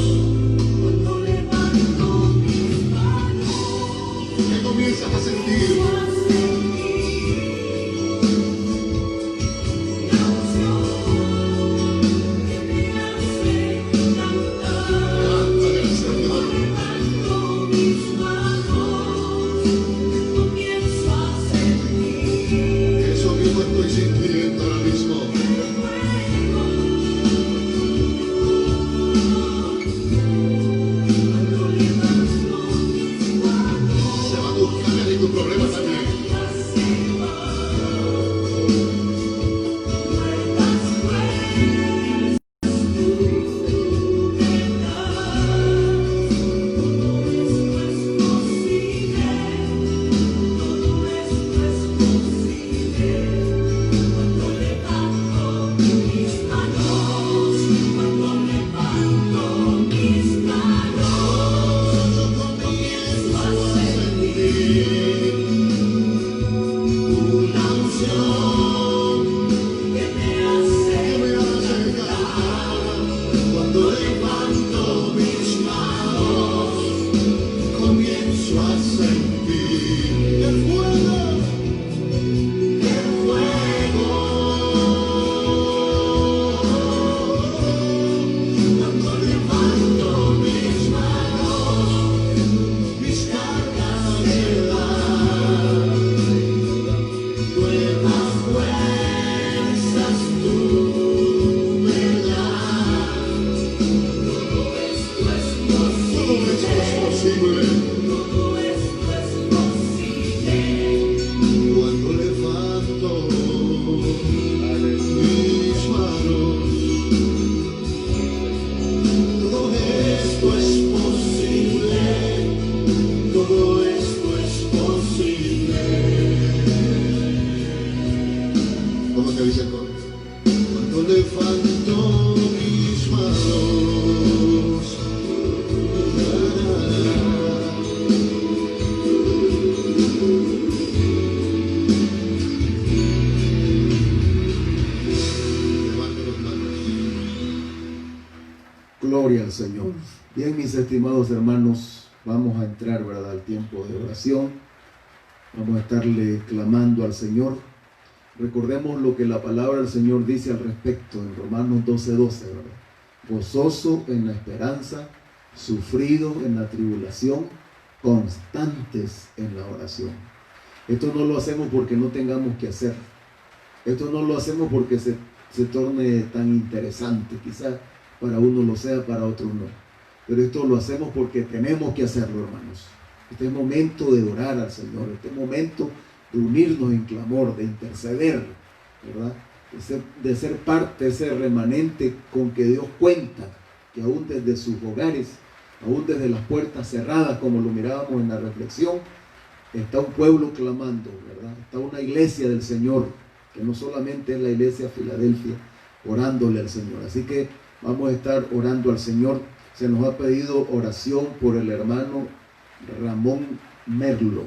¿Qué comienzas a sentir? Cántale al Señor. Eso mismo estoy sintiendo ahora mismo. Se va a buscar ahí tu problema también. Yo comienzo a sentir que dice el coro. Cuando levanto mis manos, levanto las manos. Gloria al Señor. Bien, mis estimados hermanos, vamos a entrar, ¿verdad?, al tiempo de oración. Vamos a estarle clamando al Señor. Recordemos lo que la palabra del Señor dice al respecto en Romanos 12:12, ¿verdad? Gozoso en la esperanza, sufrido en la tribulación, constantes en la oración. Esto no lo hacemos porque no tengamos que hacer. Esto no lo hacemos porque se torne tan interesante. Quizás para uno lo sea, para otros no. Pero esto lo hacemos porque tenemos que hacerlo, hermanos. Este es momento de orar al Señor. Este es momento de unirnos en clamor, de interceder, ¿verdad? De ser parte de ese remanente con que Dios cuenta, que aún desde sus hogares, aún desde las puertas cerradas, como lo mirábamos en la reflexión, está un pueblo clamando, ¿verdad? Está una iglesia del Señor, que no solamente es la iglesia Filadelfia, orándole al Señor. Así que vamos a estar orando al Señor. Se nos ha pedido oración por el hermano Ramón Merlo,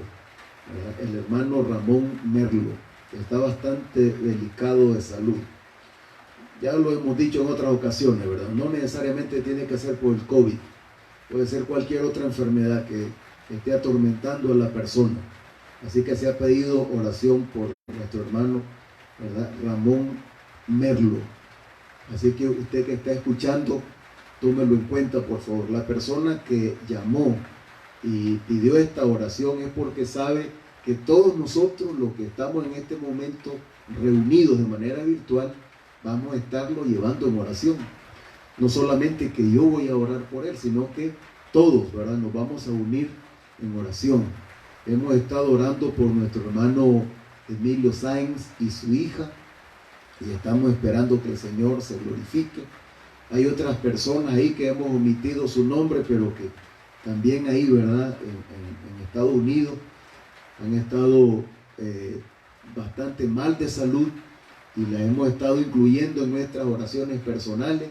¿verdad? El hermano Ramón Merlo, que está bastante delicado de salud. Ya lo hemos dicho en otras ocasiones, ¿verdad? No necesariamente tiene que ser por el COVID. Puede ser cualquier otra enfermedad que esté atormentando a la persona. Así que se ha pedido oración por nuestro hermano, ¿verdad?, Ramón Merlo. Así que usted que está escuchando, tómelo en cuenta, por favor. La persona que llamó y pidió esta oración es porque sabe que todos nosotros, los que estamos en este momento reunidos de manera virtual, vamos a estarlo llevando en oración. No solamente que yo voy a orar por él, sino que todos, ¿verdad?, nos vamos a unir en oración. Hemos estado orando por nuestro hermano Emilio Sáenz y su hija, y estamos esperando que el Señor se glorifique. Hay otras personas ahí que hemos omitido su nombre, pero que también ahí, ¿verdad?, en Estados Unidos han estado bastante mal de salud, y las hemos estado incluyendo en nuestras oraciones personales.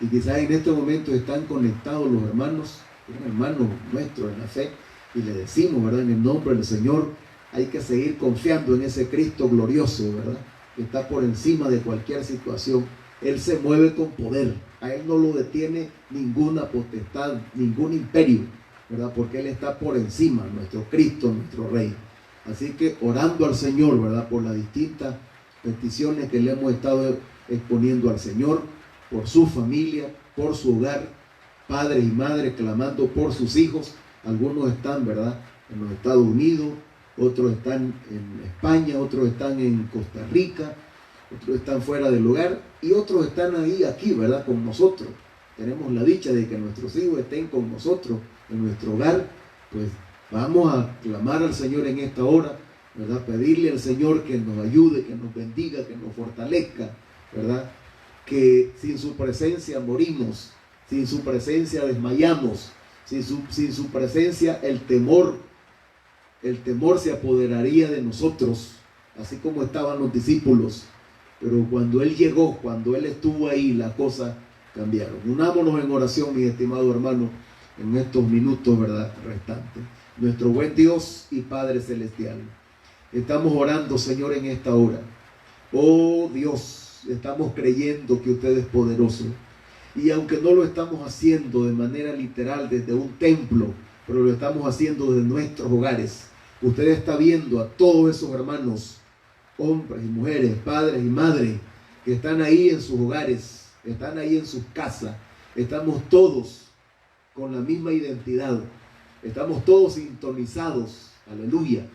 Y quizás en este momento están conectados los hermanos, un hermano nuestro en la fe, y le decimos, ¿verdad?, en el nombre del Señor, hay que seguir confiando en ese Cristo glorioso, ¿verdad?, que está por encima de cualquier situación. Él se mueve con poder. A Él no lo detiene ninguna potestad, ningún imperio, ¿verdad?, porque Él está por encima, nuestro Cristo, nuestro Rey. Así que orando al Señor, ¿verdad?, por las distintas peticiones que le hemos estado exponiendo al Señor, por su familia, por su hogar, padres y madres clamando por sus hijos. Algunos están, ¿verdad?, en los Estados Unidos, otros están en España, otros están en Costa Rica, otros están fuera del hogar, y otros están ahí, aquí, ¿verdad?, con nosotros. Tenemos la dicha de que nuestros hijos estén con nosotros en nuestro hogar. Pues vamos a clamar al Señor en esta hora, ¿verdad?, pedirle al Señor que nos ayude, que nos bendiga, que nos fortalezca, ¿verdad?, que sin su presencia morimos, sin su presencia desmayamos, sin su presencia el temor se apoderaría de nosotros, así como estaban los discípulos. Pero cuando Él llegó, cuando Él estuvo ahí, las cosas cambiaron. Unámonos en oración, mis estimados hermanos, en estos minutos, ¿verdad?, restantes. Nuestro buen Dios y Padre Celestial, estamos orando, Señor, en esta hora. Oh Dios, estamos creyendo que usted es poderoso. Y aunque no lo estamos haciendo de manera literal desde un templo, pero lo estamos haciendo desde nuestros hogares. Usted está viendo a todos esos hermanos, hombres y mujeres, padres y madres, que están ahí en sus hogares, están ahí en sus casas. Estamos todos con la misma identidad. Estamos todos sintonizados. Aleluya.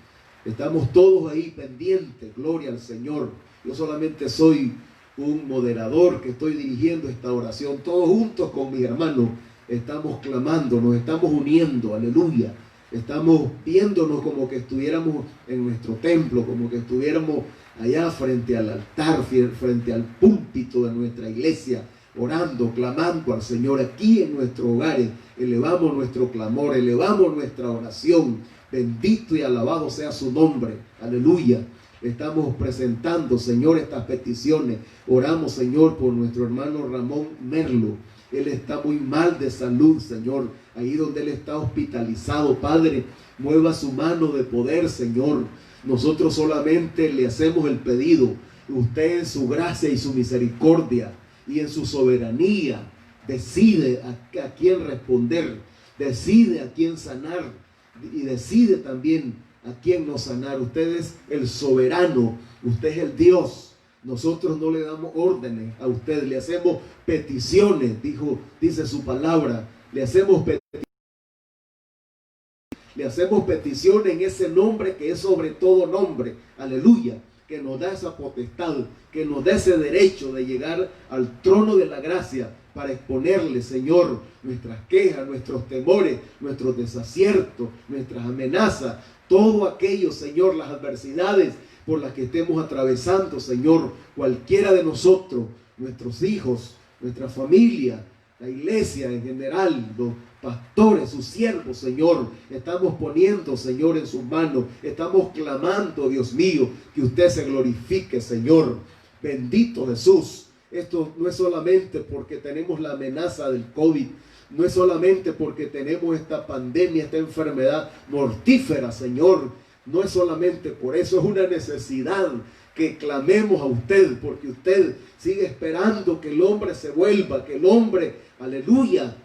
Estamos todos ahí pendientes. Gloria al Señor. Yo solamente soy un moderador que estoy dirigiendo esta oración. Todos juntos con mis hermanos estamos clamando, nos estamos uniendo. Aleluya. Estamos viéndonos como que estuviéramos en nuestro templo, como que estuviéramos allá frente al altar, frente al púlpito de nuestra iglesia, orando, clamando al Señor aquí en nuestros hogares. Elevamos nuestro clamor, elevamos nuestra oración. Bendito y alabado sea su nombre. Aleluya. Estamos presentando, Señor, estas peticiones. Oramos, Señor, por nuestro hermano Ramón Merlo. Él está muy mal de salud, Señor. Ahí donde él está hospitalizado, Padre, mueva su mano de poder, Señor. Nosotros solamente le hacemos el pedido. Usted en su gracia y su misericordia y en su soberanía decide a quién responder, decide a quién sanar y decide también a quién no sanar. Usted es el soberano, usted es el Dios. Nosotros no le damos órdenes a usted, le hacemos peticiones, dice su palabra, le hacemos peticiones en ese nombre que es sobre todo nombre, aleluya, que nos da esa potestad, que nos da ese derecho de llegar al trono de la gracia para exponerle, Señor, nuestras quejas, nuestros temores, nuestros desaciertos, nuestras amenazas, todo aquello, Señor, las adversidades por las que estemos atravesando, Señor, cualquiera de nosotros, nuestros hijos, nuestra familia, la iglesia en general, los pastores, sus siervos, Señor, estamos poniendo, Señor, en sus manos, estamos clamando, Dios mío, que usted se glorifique, Señor. Bendito Jesús. Esto no es solamente porque tenemos la amenaza del COVID, no es solamente porque tenemos esta pandemia, esta enfermedad mortífera, Señor. No es solamente por eso, es una necesidad que clamemos a usted, porque usted sigue esperando que el hombre se vuelva, que el hombre, aleluya,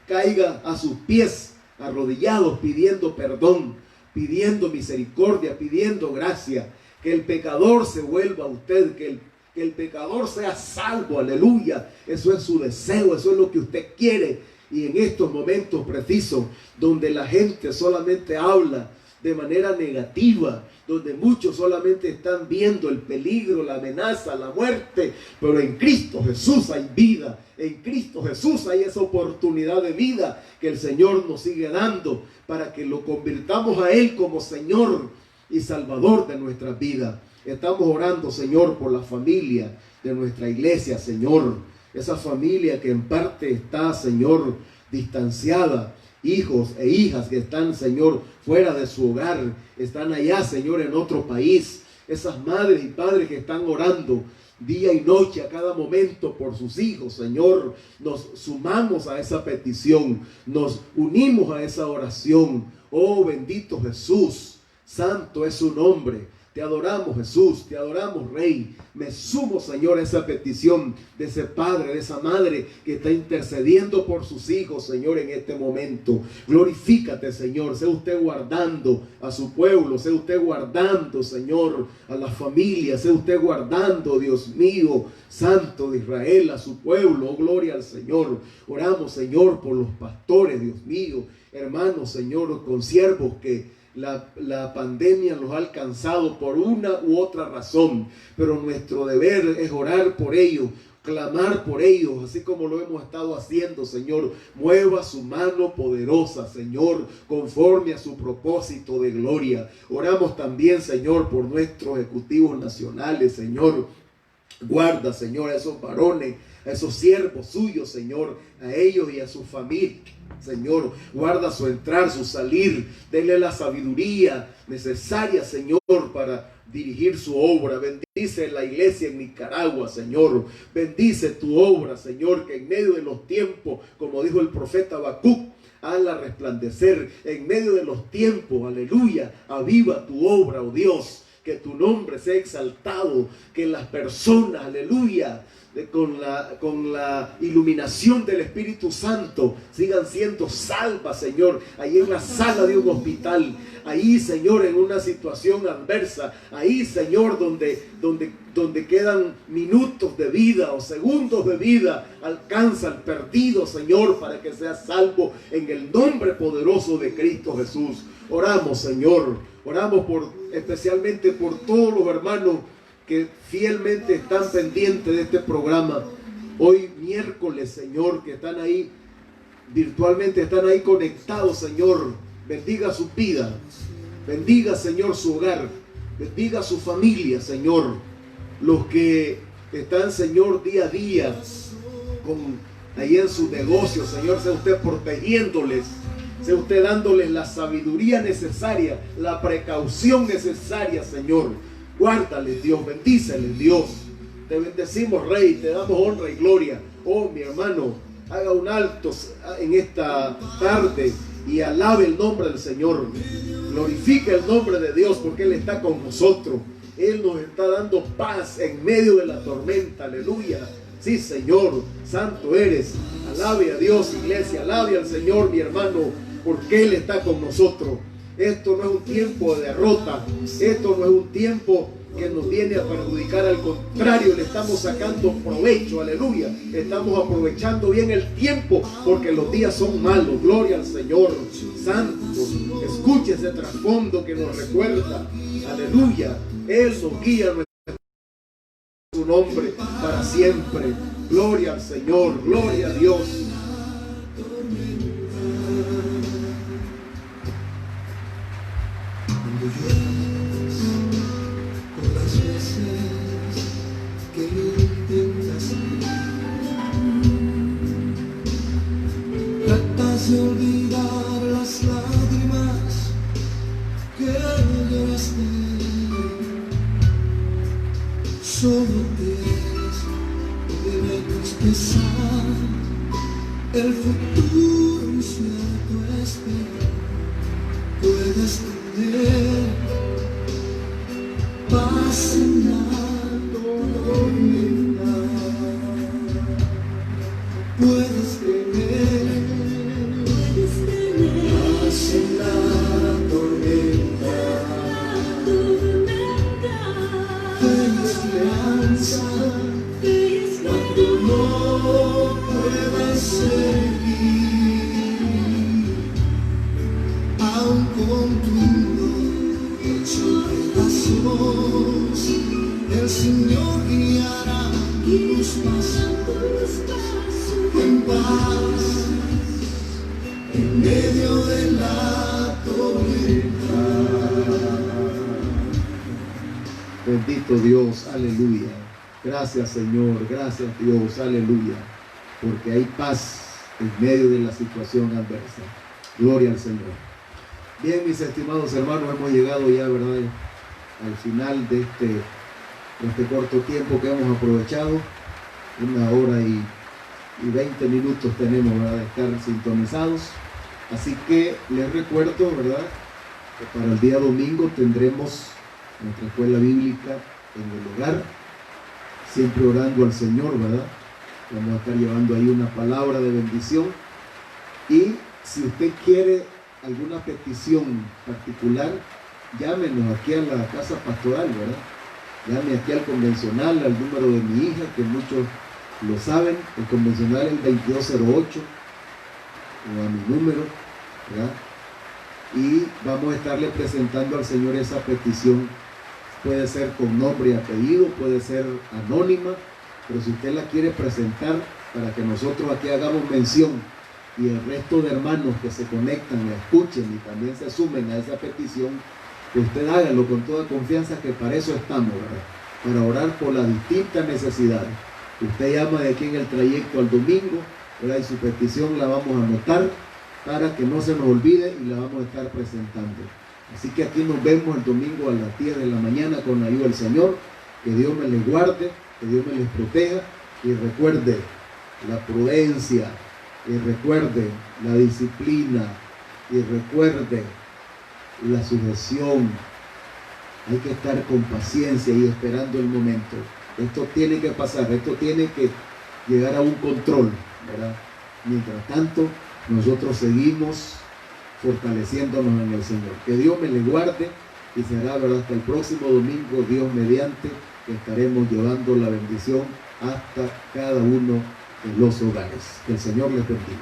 caiga a sus pies, arrodillados, pidiendo perdón, pidiendo misericordia, pidiendo gracia, que el pecador se vuelva a usted, que el pecador sea salvo, aleluya. Eso es su deseo, eso es lo que usted quiere. Y en estos momentos precisos, donde la gente solamente habla de manera negativa, donde muchos solamente están viendo el peligro, la amenaza, la muerte, pero en Cristo Jesús hay vida, en Cristo Jesús hay esa oportunidad de vida que el Señor nos sigue dando para que lo convirtamos a Él como Señor y Salvador de nuestra vida. Estamos orando, Señor, por la familia de nuestra iglesia, Señor, esa familia que en parte está, Señor, distanciada, hijos e hijas que están, Señor, fuera de su hogar, están allá, Señor, en otro país, esas madres y padres que están orando día y noche a cada momento por sus hijos, Señor, nos sumamos a esa petición, nos unimos a esa oración. Oh, bendito Jesús, santo es su nombre. Te adoramos, Jesús, te adoramos, Rey. Me sumo, Señor, a esa petición de ese padre, de esa madre que está intercediendo por sus hijos, Señor, en este momento. Glorifícate, Señor. Sea usted guardando a su pueblo, sea usted guardando, Señor, a la familia, sea usted guardando, Dios mío, Santo de Israel, a su pueblo. Oh, gloria al Señor. Oramos, Señor, por los pastores, Dios mío, hermanos, Señor, consiervos que la pandemia los ha alcanzado por una u otra razón, pero nuestro deber es orar por ellos, clamar por ellos, así como lo hemos estado haciendo, Señor. Mueva su mano poderosa, Señor, conforme a su propósito de gloria. Oramos también, Señor, por nuestros ejecutivos nacionales, Señor. Guarda, Señor, a esos varones, a esos siervos suyos, Señor, a ellos y a su familia, Señor. Guarda su entrar, su salir. Denle la sabiduría necesaria, Señor, para dirigir su obra. Bendice la iglesia en Nicaragua, Señor. Bendice tu obra, Señor, que en medio de los tiempos, como dijo el profeta Habacuc, hazla resplandecer en medio de los tiempos. Aleluya. Aviva tu obra, oh Dios. Que tu nombre sea exaltado, que las personas, aleluya, con la iluminación del Espíritu Santo sigan siendo salvas, Señor, ahí en la sala de un hospital, ahí, Señor, en una situación adversa, ahí, Señor, donde quedan minutos de vida o segundos de vida, alcanza al perdido, Señor, para que sea salvo en el nombre poderoso de Cristo Jesús. Oramos, Señor, oramos especialmente por todos los hermanos que fielmente están pendientes de este programa. Hoy miércoles, Señor, que están ahí, virtualmente están ahí conectados, Señor. Bendiga su vida, bendiga, Señor, su hogar, bendiga su familia, Señor. Los que están, Señor, día a día ahí en sus negocios, Señor, sea usted protegiéndoles Sea usted dándoles la sabiduría necesaria, la precaución necesaria, Señor. Guárdales, Dios, bendíceles, Dios. Te bendecimos, Rey, te damos honra y gloria. Oh, mi hermano, haga un alto en esta tarde y alabe el nombre del Señor. Glorifique el nombre de Dios porque Él está con nosotros. Él nos está dando paz en medio de la tormenta. Aleluya. Sí, Señor, santo eres. Alabe a Dios, iglesia. Alabe al Señor, mi hermano, porque Él está con nosotros. Esto no es un tiempo de derrota. Esto no es un tiempo que nos viene a perjudicar. Al contrario, le estamos sacando provecho. Aleluya. Estamos aprovechando bien el tiempo porque los días son malos. Gloria al Señor. Santo, escuche ese trasfondo que nos recuerda. Aleluya. Él nos guía su nombre para siempre. Gloria al Señor. Gloria a Dios. Con las veces que intentas tratas de olvidar las lágrimas que lloraste, solo te metes pesar el futuro incierto espera. Puedes tener paz en la tormenta. Puedes tener paz en la tormenta. Esperanza cuando no puedas seguir. Aún con tu mundo hecho pedazos, el Señor guiará tus pasos en paz en medio de la tormenta. Bendito Dios, aleluya. Gracias, Señor, gracias, Dios, aleluya. Porque hay paz en medio de la situación adversa. Gloria al Señor. Bien, mis estimados hermanos, hemos llegado ya, ¿verdad?, al final de este corto tiempo que hemos aprovechado. 1 hora y 20 minutos tenemos, ¿verdad?, de estar sintonizados. Así que les recuerdo, ¿verdad?, que para el día domingo tendremos nuestra escuela bíblica en el hogar, siempre orando al Señor, ¿verdad? Vamos a estar llevando ahí una palabra de bendición. Y si usted quiere alguna petición particular, llámenos aquí a la casa pastoral, ¿verdad? Llame aquí al convencional, al número de mi hija, que muchos lo saben. El convencional es el 2208, o a mi número, ¿verdad? Y vamos a estarle presentando al Señor esa petición. Puede ser con nombre y apellido, puede ser anónima, pero si usted la quiere presentar para que nosotros aquí hagamos mención y el resto de hermanos que se conectan, la escuchen y también se sumen a esa petición, que usted hágalo con toda confianza, que para eso estamos, ¿verdad? Para orar por las distintas necesidades. Usted llama de aquí en el trayecto al domingo, ¿verdad?, y su petición la vamos a anotar para que no se nos olvide y la vamos a estar presentando. Así que aquí nos vemos el domingo a las 10 de la mañana con la ayuda del Señor. Que Dios me les guarde, que Dios me les proteja, y recuerde la prudencia, y recuerde la disciplina, y recuerde la sujeción. Hay que estar con paciencia y esperando el momento. Esto tiene que pasar, esto tiene que llegar a un control, ¿verdad? Mientras tanto, nosotros seguimos fortaleciéndonos en el Señor. Que Dios me le guarde, y será, ¿verdad?, hasta el próximo domingo, Dios mediante, que estaremos llevando la bendición hasta cada uno de los hogares. Que el Señor les bendiga.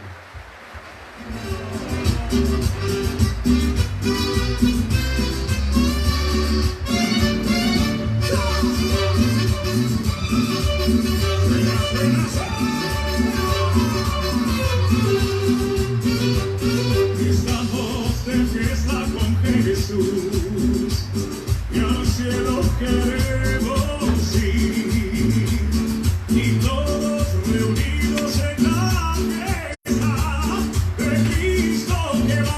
Estamos de fiesta con Jesús y al cielo queremos ir, y todos reunidos en la fiesta de Cristo que va.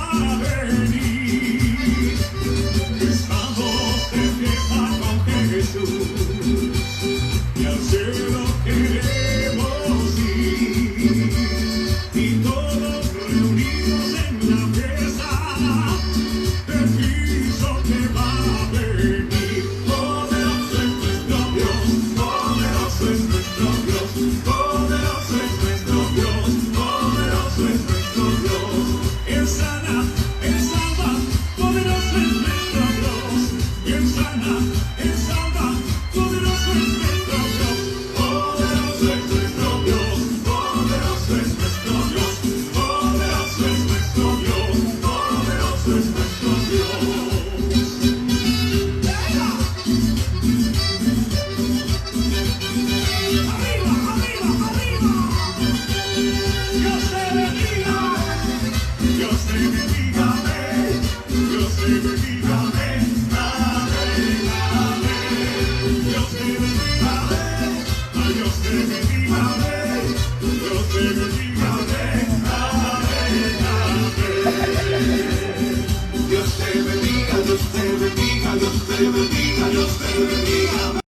sana, Él salva, poderoso es nuestro Dios, poderoso es nuestro Dios, poderoso es nuestro Dios, poderoso es nuestro Dios, poderoso es nuestro Dios. ¡Arriba, arriba, arriba! Dios te bendiga, Dios te bendiga, amén. Dios te bendiga, amén, amén, amén. Dios te bendiga, amén. Ay, Dios te bendiga, amén. Dios te bendiga, amén, amén, amén. Dios te bendiga, Dios te bendiga, Dios te bendiga, Dios te bendiga.